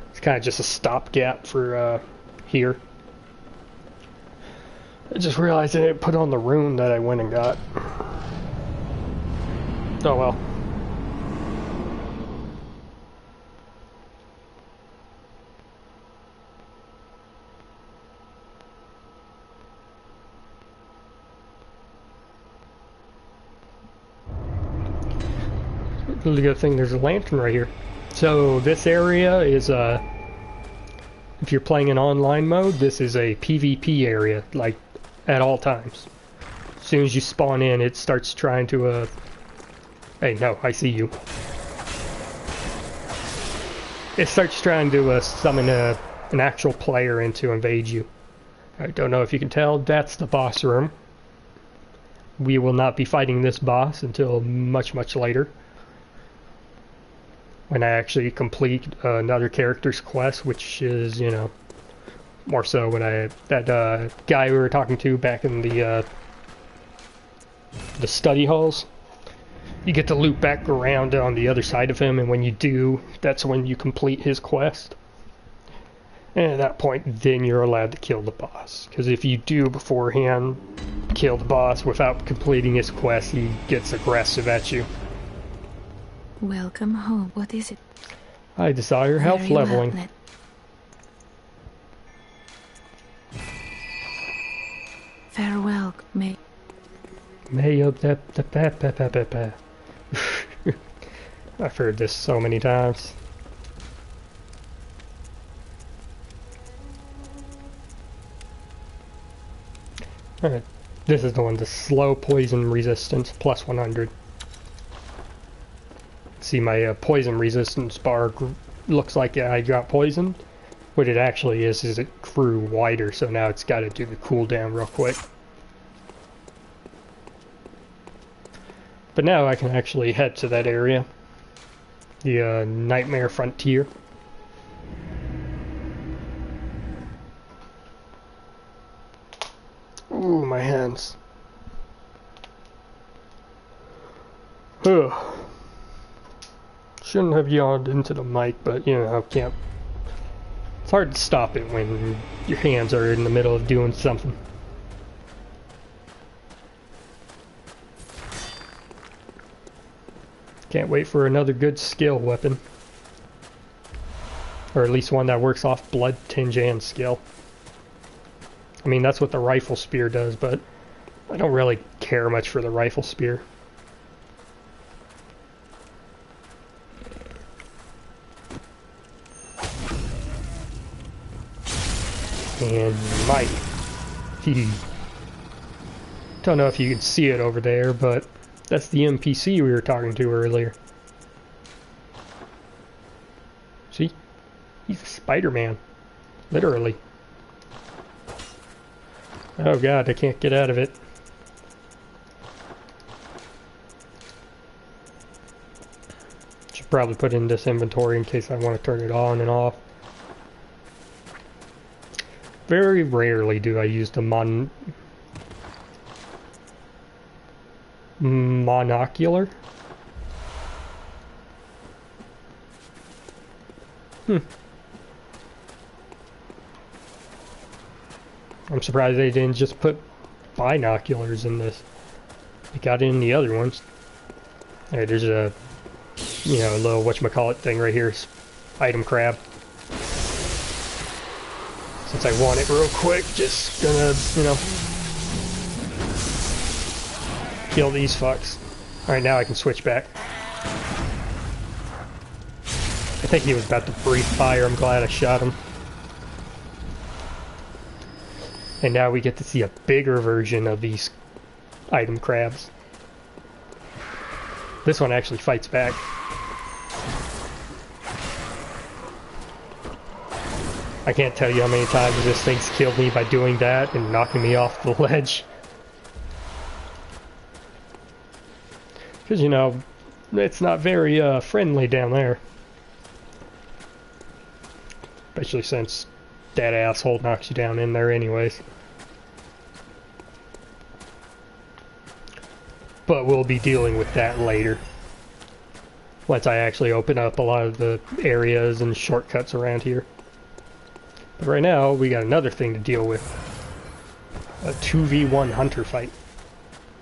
It's kind of just a stopgap for here. I just realized I didn't put on the rune that I went and got. Oh well. Really good thing there's a lantern right here. So this area is if you're playing in online mode, this is a PvP area, like at all times. As soon as you spawn in, it starts trying to hey, no, I see you. It starts trying to summon an actual player in to invade you. I don't know if you can tell, that's the boss room. We will not be fighting this boss until much, much later, when I actually complete another character's quest, which is, you know, more so when that guy we were talking to back in the study halls. You get to loop back around on the other side of him, and when you do, that's when you complete his quest. And at that point, then you're allowed to kill the boss. Because if you do beforehand kill the boss without completing his quest, he gets aggressive at you. Welcome home. What is it? I desire health Very well, leveling. Farewell, May. May of the I've heard this so many times. Alright, this is the one, the slow poison resistance, plus 100. See, my poison resistance bar looks like I got poisoned. What it actually is it grew wider, so now it's got to do the cooldown real quick. But now I can actually head to that area. The Nightmare Frontier. Ooh, my hands. Ugh. Shouldn't have yawned into the mic, but you know, can't. It's hard to stop it when your hands are in the middle of doing something. Can't wait for another good skill weapon. Or at least one that works off blood tinge and skill. I mean, that's what the rifle spear does, but I don't really care much for the rifle spear. And Mike. Don't know if you can see it over there, but that's the NPC we were talking to earlier. See? He's Spider-Man. Literally. Oh god, I can't get out of it. Should probably put in this inventory in case I want to turn it on and off. Very rarely do I use the monocular. I'm surprised they didn't just put binoculars in this. They got it in the other ones. Hey, there's a, you know, a little whatchamacallit thing right here. Item crab. Since I want it real quick, just gonna, you know, kill these fucks. Alright, now I can switch back. I think he was about to breathe fire. I'm glad I shot him. And now we get to see a bigger version of these item crabs. This one actually fights back. I can't tell you how many times this thing's killed me by doing that and knocking me off the ledge Because, you know, it's not very friendly down there. Especially since that asshole knocks you down in there anyways. But we'll be dealing with that later. Once I actually open up a lot of the areas and shortcuts around here. But right now, we got another thing to deal with. A 2v1 hunter fight.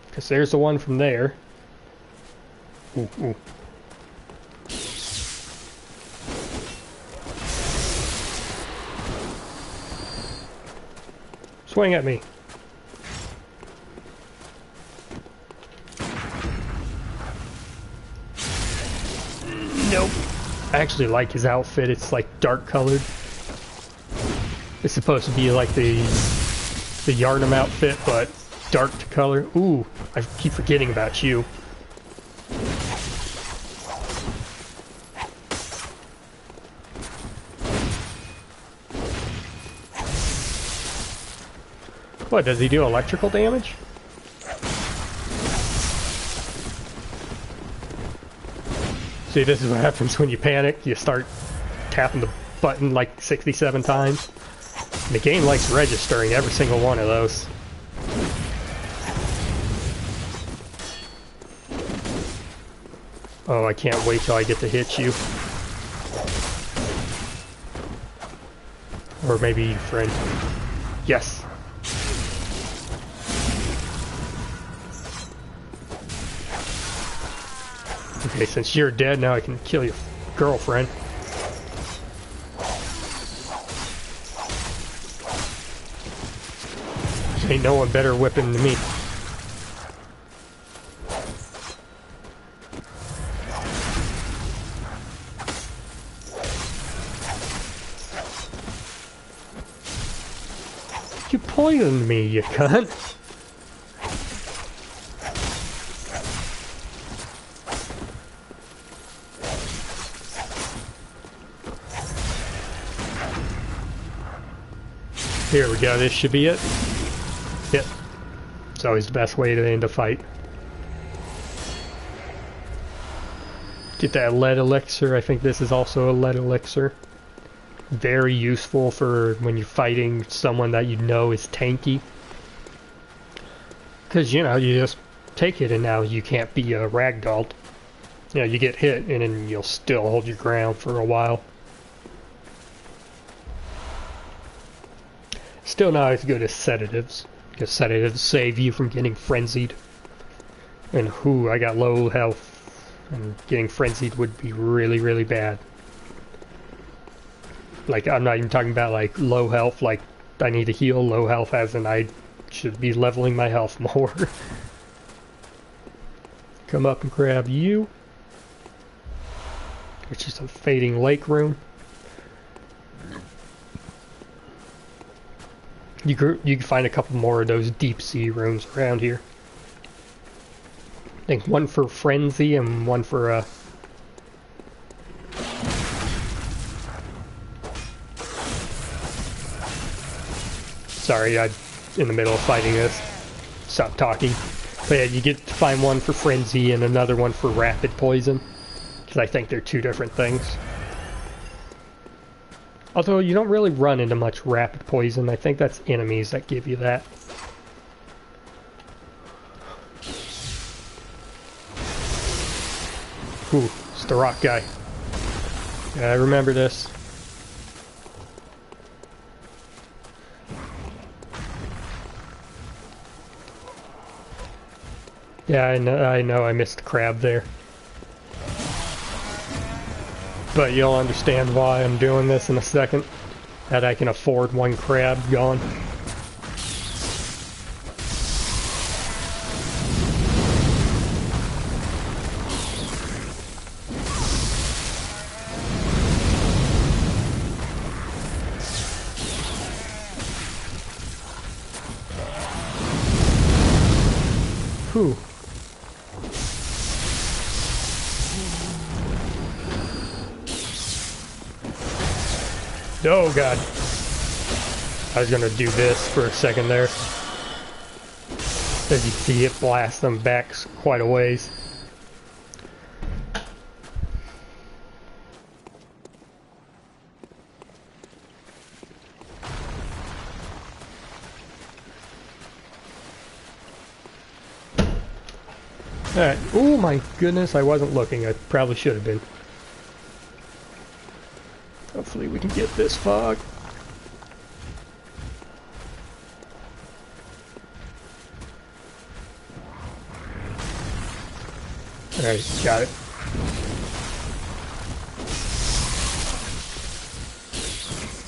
Because there's the one from there. Ooh, ooh. Swing at me. Nope. I actually like his outfit. It's like dark colored. It's supposed to be like the Yharnam outfit, but dark to color. Ooh, I keep forgetting about you. What, does he do electrical damage? See, this is what happens when you panic. You start tapping the button like 67 times. And the game likes registering every single one of those. Oh, I can't wait till I get to hit you. Or maybe your friend. Yes. Okay, since you're dead, now I can kill your girlfriend. Ain't no one better whipping than me. You poisoned me, you cunt. Here we go, this should be it. Yep. It's always the best way to end a fight. Get that lead elixir. I think this is also a lead elixir. Very useful for when you're fighting someone that you know is tanky. Because, you know, you just take it and now you can't be ragdolled. You know, you get hit and then you'll still hold your ground for a while. Still not as good as sedatives. Because sedatives save you from getting frenzied. And whoo, I got low health. And getting frenzied would be really, really bad. Like, I'm not even talking about, like, low health, like, I need to heal. Low health as in I should be leveling my health more. Come up and grab you. Which is a fading lake room. You can find a couple more of those deep sea rooms around here. I think one for frenzy and one for sorry, I'm in the middle of fighting this. Stop talking. But yeah, you get to find one for frenzy and another one for rapid poison. Because I think they're two different things. Although you don't really run into much rapid poison. I think that's enemies that give you that. Ooh, it's the rock guy. Yeah, I remember this. Yeah, I know I missed the crab there. But you'll understand why I'm doing this in a second. That I can afford one crab gone. Whew. Oh god. I was gonna do this for a second there. As you see, it blasts them back quite a ways. Alright. Oh my goodness, I wasn't looking. I probably should have been. Hopefully we can get this fog. Alright, got it.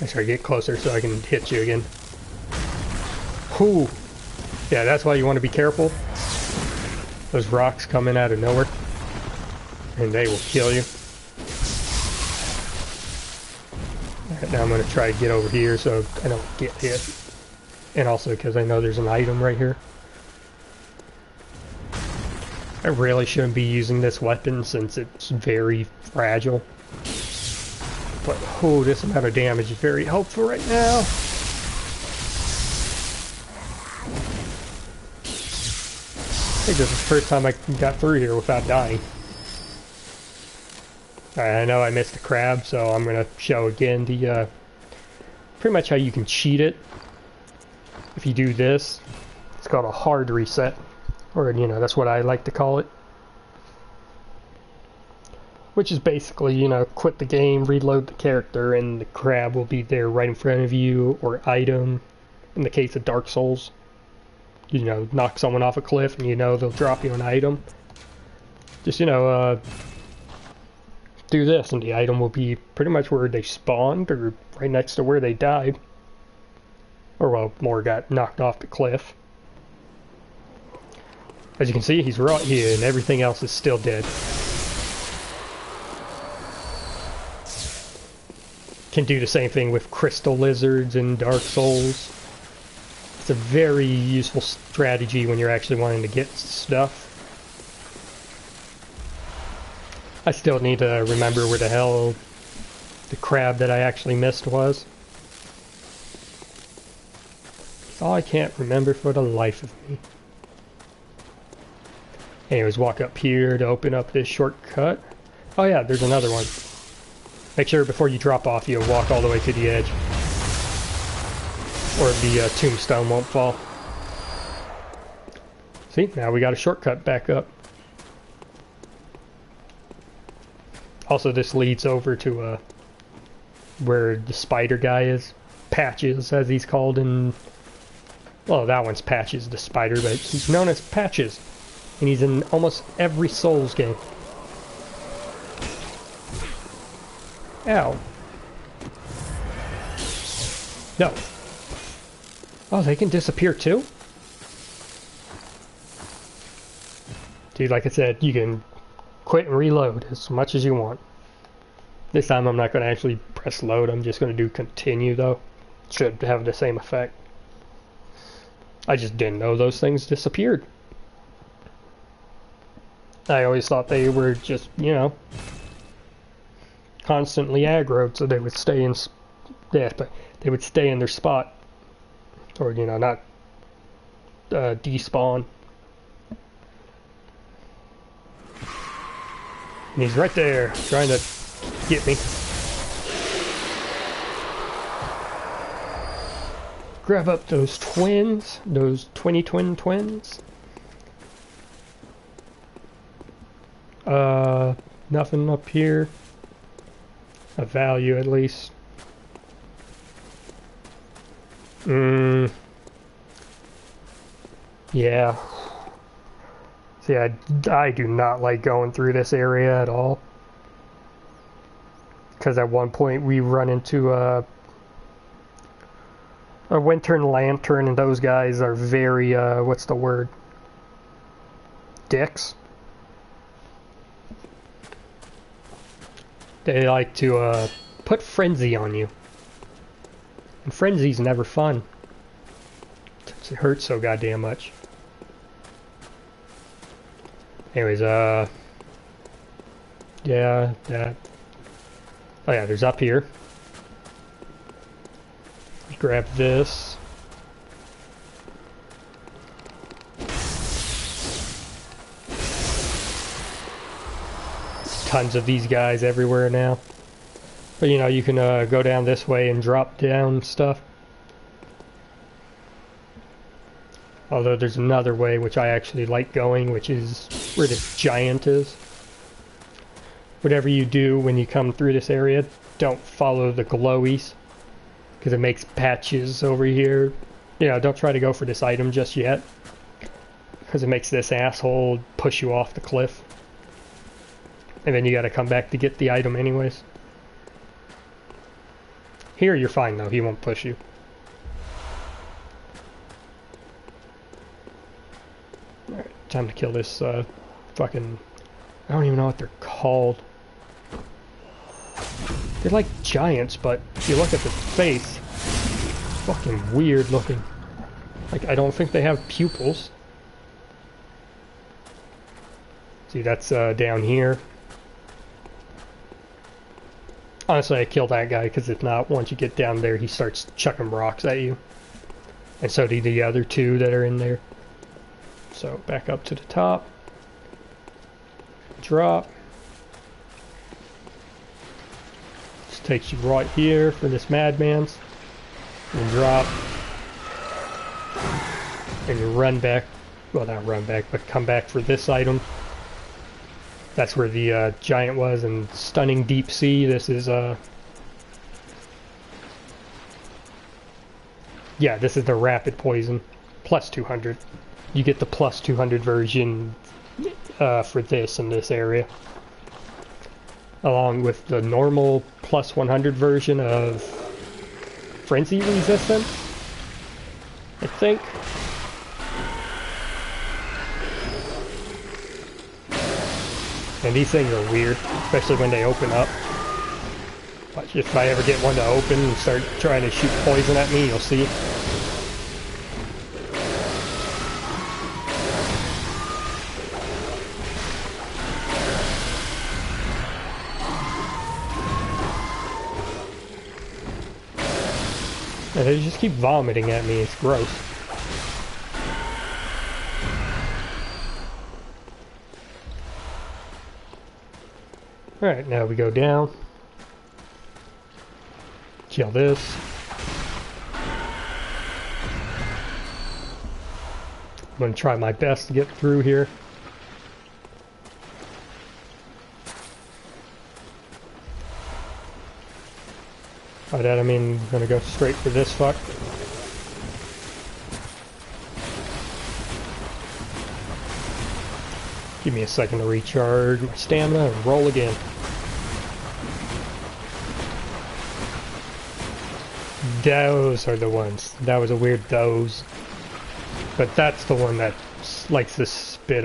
I try to get closer so I can hit you again. Whew. Yeah, that's why you want to be careful. Those rocks coming out of nowhere. And they will kill you. Alright, now I'm going to try to get over here so I don't get hit. And also because I know there's an item right here. I really shouldn't be using this weapon since it's very fragile. But, oh, this amount of damage is very helpful right now. I think this is the first time I got through here without dying. Alright, I know I missed the crab, so I'm going to show again the, pretty much how you can cheat it. If you do this, it's called a hard reset. Or, you know, that's what I like to call it. Which is basically, you know, quit the game, reload the character, and the crab will be there right in front of you, or item. In the case of Dark Souls, you know, knock someone off a cliff and you know they'll drop you an item. Just, you know, do this and the item will be pretty much where they spawned, or right next to where they died. Or, well, more got knocked off the cliff. As you can see, he's right here and everything else is still dead. Can do the same thing with crystal lizards in Dark Souls. It's a very useful strategy when you're actually wanting to get stuff. I still need to remember where the hell the crab that I actually missed was. It's all I can't remember for the life of me. Anyways, walk up here to open up this shortcut. Oh yeah, there's another one. Make sure before you drop off you walk all the way to the edge. Or the tombstone won't fall. See, now we got a shortcut back up. Also, this leads over to where the spider guy is. Patches, as he's called in... Well, that one's Patches, the spider, but he's known as Patches. And he's in almost every Souls game. Ow. No. Oh, they can disappear too? Dude, like I said, you can quit and reload as much as you want. This time I'm not going to actually press load, I'm just going to do continue though. Should have the same effect. I just didn't know those things disappeared. I always thought they were just, you know, constantly aggroed, so they would stay in, yeah, but they would stay in their spot, or you know, not despawn. And he's right there, trying to get me. Grab up those twins, those twin twins. Nothing up here. A value, at least. Yeah. See, I do not like going through this area at all. Because at one point we run into a Winter Lantern, and those guys are very, what's the word? Dicks. They like to put frenzy on you. And frenzy's never fun. It hurts so goddamn much. Anyways, yeah, that. Oh yeah, there's up here. Grab this. Tons of these guys everywhere now. But you know, you can go down this way and drop down stuff. Although there's another way which I actually like going, which is where this giant is. Whatever you do when you come through this area, don't follow the glowies, because it makes patches over here. Yeah, don't try to go for this item just yet, because it makes this asshole push you off the cliff. And then you gotta come back to get the item anyways. Here you're fine though, he won't push you. Alright, time to kill this fucking... I don't even know what they're called. They're like giants, but if you look at the face, it's fucking weird looking. Like, I don't think they have pupils. See, that's down here. Honestly, I killed that guy, because if not, once you get down there, he starts chucking rocks at you. And so do the other two that are in there. So, back up to the top. Drop. This takes you right here for this madman's. And drop. And you run back. Well, not run back, but come back for this item. That's where the giant was, and Stunning Deep Sea. This is yeah, this is the rapid poison, plus 200. You get the plus 200 version for this in this area, along with the normal plus 100 version of Frenzy Resistance, I think. And these things are weird, especially when they open up. But if I ever get one to open and start trying to shoot poison at me, you'll see. And they just keep vomiting at me, it's gross. Alright, now we go down. Kill this. I'm going to try my best to get through here. By that I mean I'm going to go straight for this fuck. Give me a second to recharge my stamina and roll again. Those are the ones. That was a weird those. But that's the one that likes to spit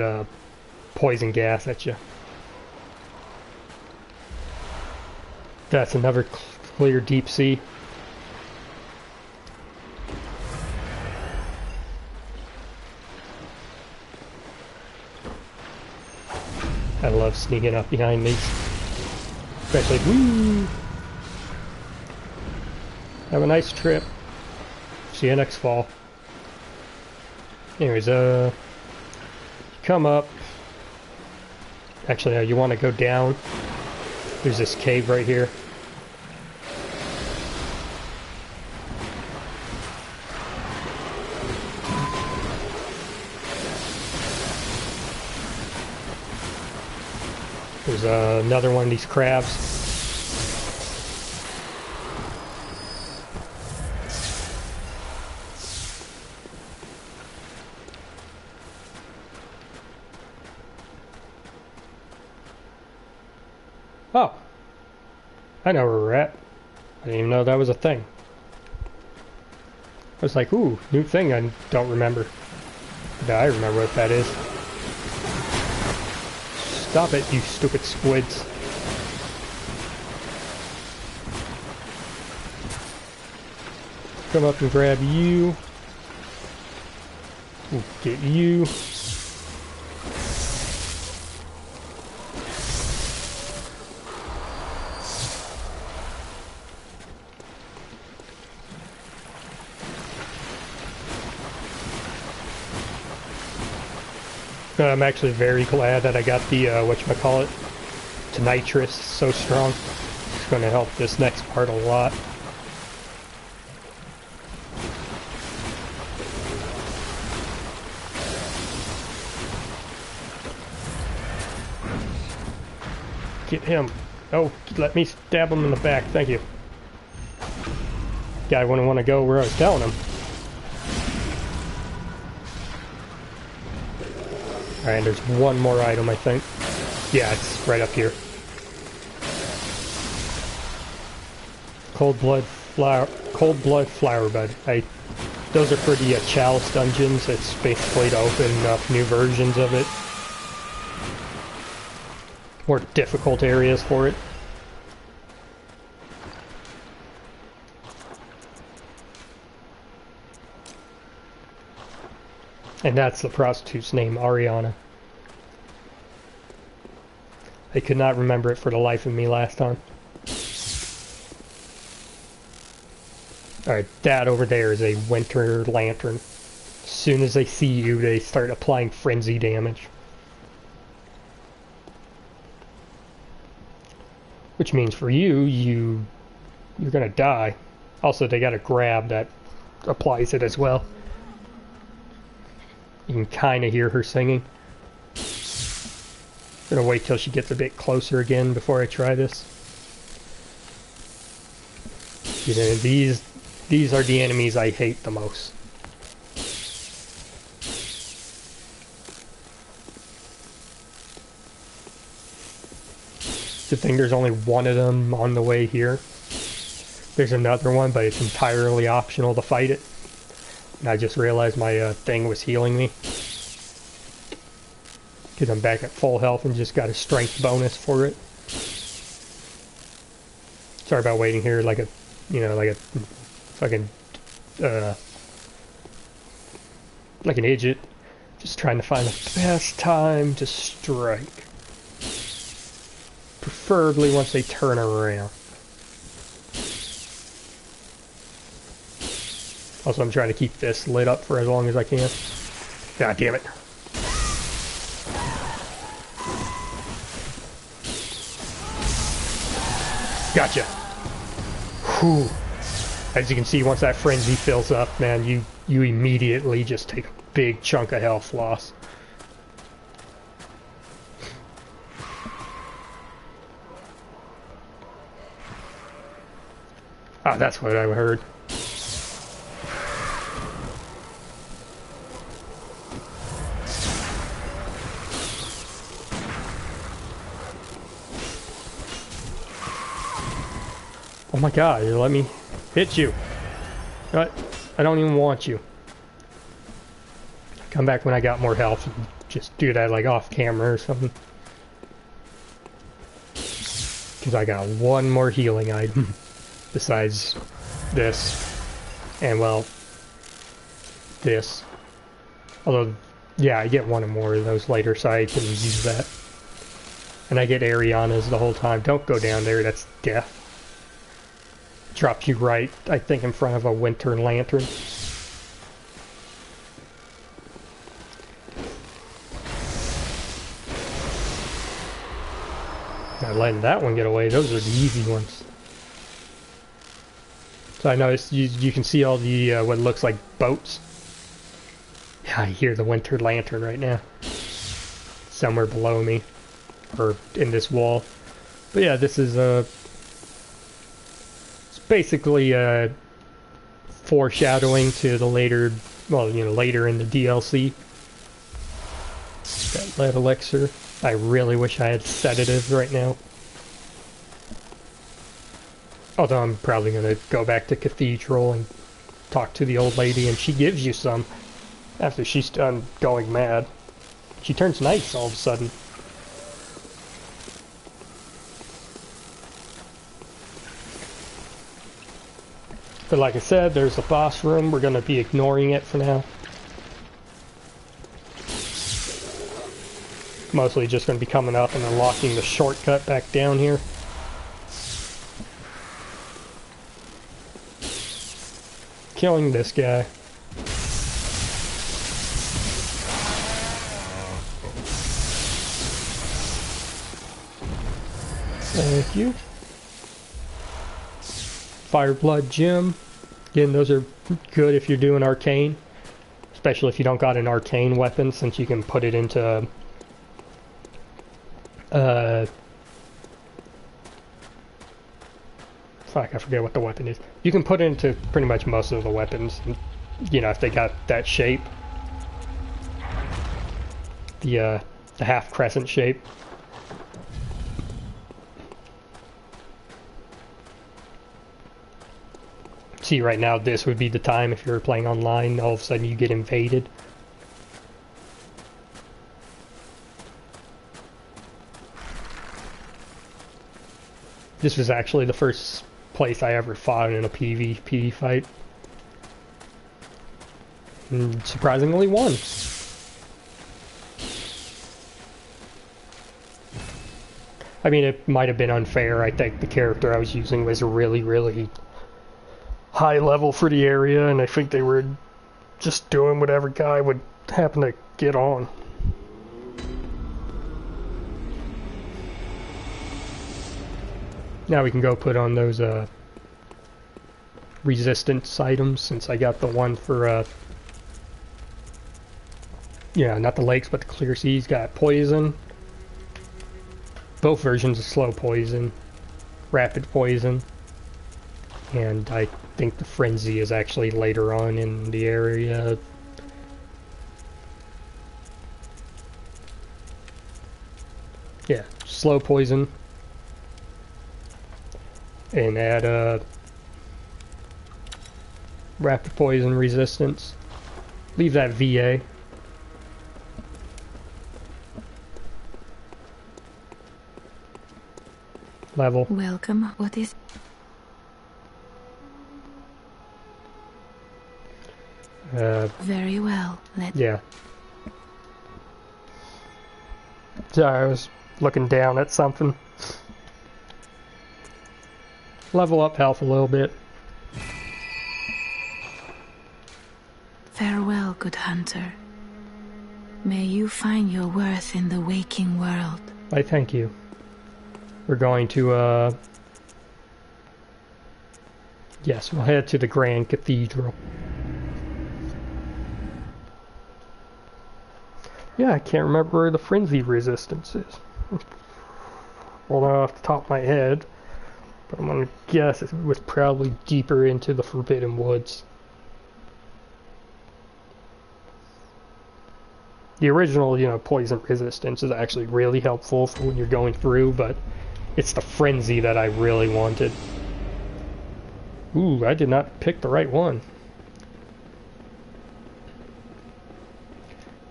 poison gas at you. That's another clear deep sea. I love sneaking up behind these. Especially, woo! Have a nice trip. See you next fall. Anyways, come up. Actually, you want to go down. There's this cave right here. There's another one of these crabs. Oh, I know where we're at. I didn't even know that was a thing. I was like, ooh, new thing I don't remember. But I remember what that is. Stop it, you stupid squids. Come up and grab you. We'll get you. I'm actually very glad that I got the, whatchamacallit, to nitrous so strong. It's going to help this next part a lot. Get him. Oh, let me stab him in the back. Thank you. Guy wouldn't want to go where I was telling him. Alright, there's one more item, I think. Yeah, it's right up here. Cold blood flower bud. Those are for the chalice dungeons. It's basically to open up new versions of it. More difficult areas for it. And that's the prostitute's name, Ariana. I could not remember it for the life of me last time. Alright, that over there is a winter lantern. As soon as they see you, they start applying frenzy damage. Which means for you, you're gonna die. Also, they got a grab that applies it as well. You can kind of hear her singing. I'm gonna wait till she gets a bit closer again before I try this. You know, these are the enemies I hate the most. Good thing there's only one of them on the way here. There's another one, but it's entirely optional to fight it. And I just realized my thing was healing me. Because I'm back at full health and just got a strength bonus for it. Sorry about waiting here like a, like a fucking, like an idiot. Just trying to find the best time to strike. Preferably once they turn around. Also, I'm trying to keep this lit up for as long as I can. God damn it. Gotcha. Whew. As you can see, once that frenzy fills up, man, you immediately just take a big chunk of health loss. Ah, that's what I heard. Oh my god, you let me hit you. What? I don't even want you. Come back when I got more health and just do that like off camera or something. Because I got one more healing item besides this. And well, this. Although, yeah, I get one or more of those later, so I can use that. And I get Ariana's the whole time. Don't go down there, that's death. Drops you right, I think, in front of a winter lantern. Not letting that one get away. Those are the easy ones. So I noticed you can see all the what looks like boats. Yeah, I hear the winter lantern right now. Somewhere below me, or in this wall. But yeah, this is basically foreshadowing to the later, well, later in the DLC. That lead elixir. I really wish I had sedatives right now. Although I'm probably going to go back to Cathedral and talk to the old lady, and she gives you some after she's done going mad. She turns nice all of a sudden. But like I said, there's a boss room. We're going to be ignoring it for now. Mostly just going to be coming up and unlocking the shortcut back down here. Killing this guy. Thank you. Fireblood Gem. Again, those are good if you're doing arcane. Especially if you don't got an arcane weapon, since you can put it into Fuck, I forget what the weapon is. You can put it into pretty much most of the weapons, you know, if they got that shape. The half crescent shape. See, right now this would be the time if you're playing online, all of a sudden you get invaded. This was actually the first place I ever fought in a PvP fight. And surprisingly won. I mean, it might have been unfair. I think the character I was using was really, really high level for the area, and I think they were just doing whatever guy would happen to get on. Now we can go put on those resistance items, since I got the one for yeah, not the lakes but the clear seas. Got poison, both versions of slow poison, rapid poison, and I think the frenzy is actually later on in the area. Yeah, slow poison, and add rapid poison resistance. Leave that VA. Level. Welcome. What is... Very well. Yeah. Sorry, I was looking down at something. Level up health a little bit. Farewell, good hunter. May you find your worth in the waking world. I thank you. We're going to, yes, we'll head to the Grand Cathedral. Yeah, I can't remember where the frenzy resistance is. Well, not off the top of my head, but I'm gonna guess it was probably deeper into the Forbidden Woods. The original, you know, poison resistance is actually really helpful for when you're going through, but it's the frenzy that I really wanted. Ooh, I did not pick the right one.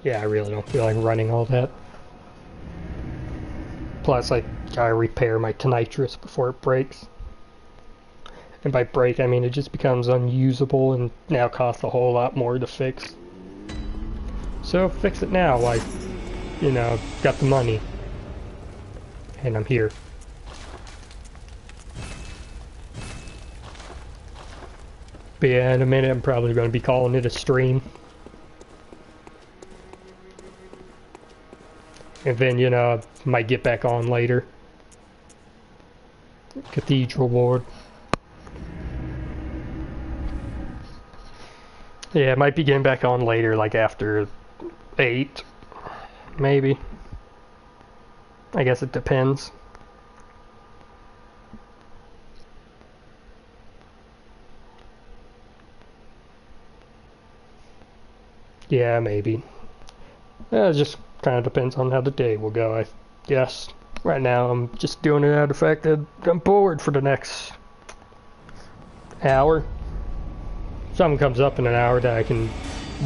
Yeah, I really don't feel like running all that. Plus, I gotta repair my tonitrus before it breaks. And by break, I mean it just becomes unusable and now costs a whole lot more to fix. So fix it now, I, you know, got the money. And I'm here. But yeah, in a minute I'm probably going to be calling it a stream. And then, you know, I might get back on later. Cathedral Ward. Yeah, I might be getting back on later, like after 8, maybe. I guess it depends. Yeah, maybe. It just kind of depends on how the day will go, I guess. Right now, I'm just doing it out of the fact that I'm bored for the next hour. Something comes up in an hour that I can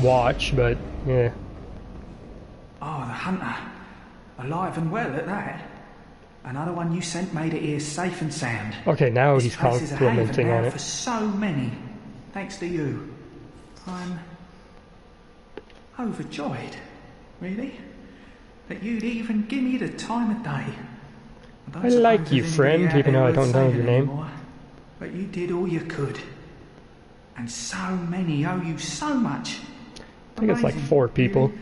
watch, but yeah. Oh, the hunter. Alive and well at that. Another one you sent made it here safe and sound. Okay, now This he's place is a complimenting haven on now it. for so many, thanks to you. I'm overjoyed, really, that you'd even give me the time of day. I like you, friend, even though I don't know your name. Anymore, but you did all you could. And so many owe you so much. I think it's like 4 people. Really.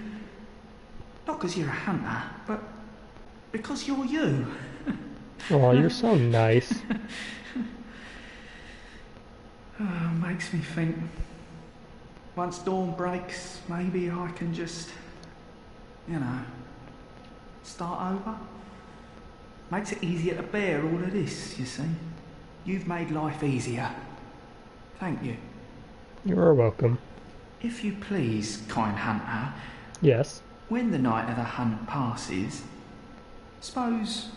Not because you're a hunter, but because you're you. Oh, you're so nice. Oh, makes me think. Once dawn breaks, maybe I can just, you know, start over. Makes it easier to bear all of this, you see. You've made life easier. Thank you. You are welcome. If you please, kind hunter, Yes. when the night of the hunt passes, suppose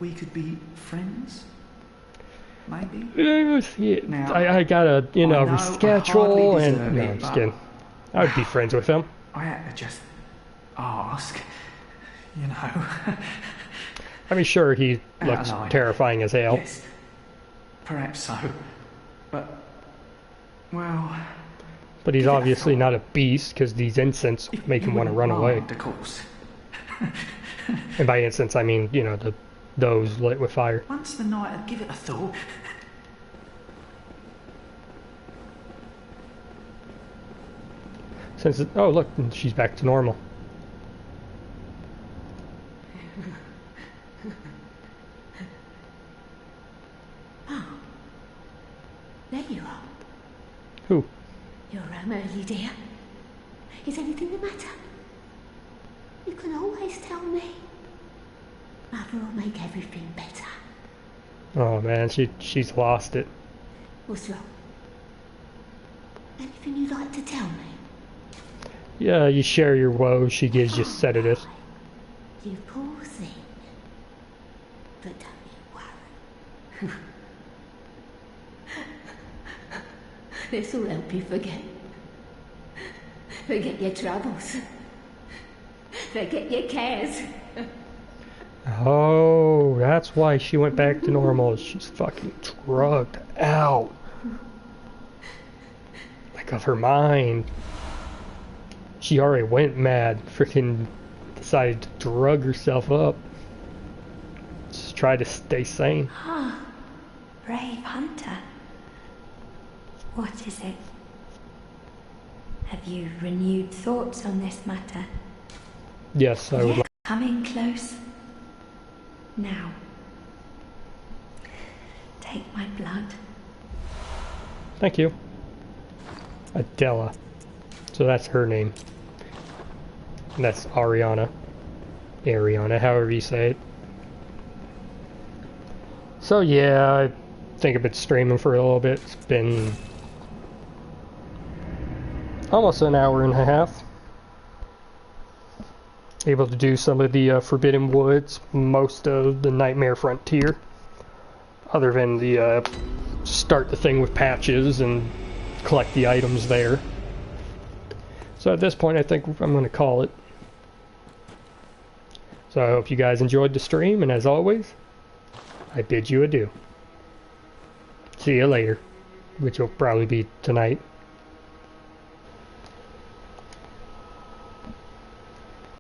we could be friends? Maybe? Yeah, Now, I gotta, I know I reschedule hardly and... deserve No, it, I'm just but- kidding. I would be friends with him. I had to just ask, you know. I mean, sure, he Out looks of line. terrifying as hell. Yes, perhaps so. But, well, But he's give it a obviously thought. not a beast, because these incense if make you him want to wouldn't run away. mind, of course. And by incense, I mean, those lit with fire. Once the night had give it a thought. Oh, look, she's back to normal. There you are. Who? You're early, dear. Is anything the matter? You can always tell me. Mother will make everything better. Oh man, she's lost it. What's wrong? Anything you'd like to tell me? Yeah, you share your woes, she gives you sedatives. You poor thing. But don't you worry. This will help you forget. Forget your troubles. Forget your cares. Oh, that's why she went back to normal. She's fucking drugged out. Like of her mind. She already went mad. Freaking decided to drug herself up. Just try to stay sane. Ah, brave hunter. What is it? Have you renewed thoughts on this matter? Yes, I would like. Coming close. Now, take my blood. Thank you. Adela. So that's her name. And that's Ariana. Ariana, however you say it. So yeah, I think I've been streaming for a little bit. It's been almost an hour and a half. Able to do some of the Forbidden Woods, most of the Nightmare Frontier. Other than the start the thing with patches and collect the items there. So at this point I think I'm going to call it. So I hope you guys enjoyed the stream, and as always, I bid you adieu. See you later, which will probably be tonight.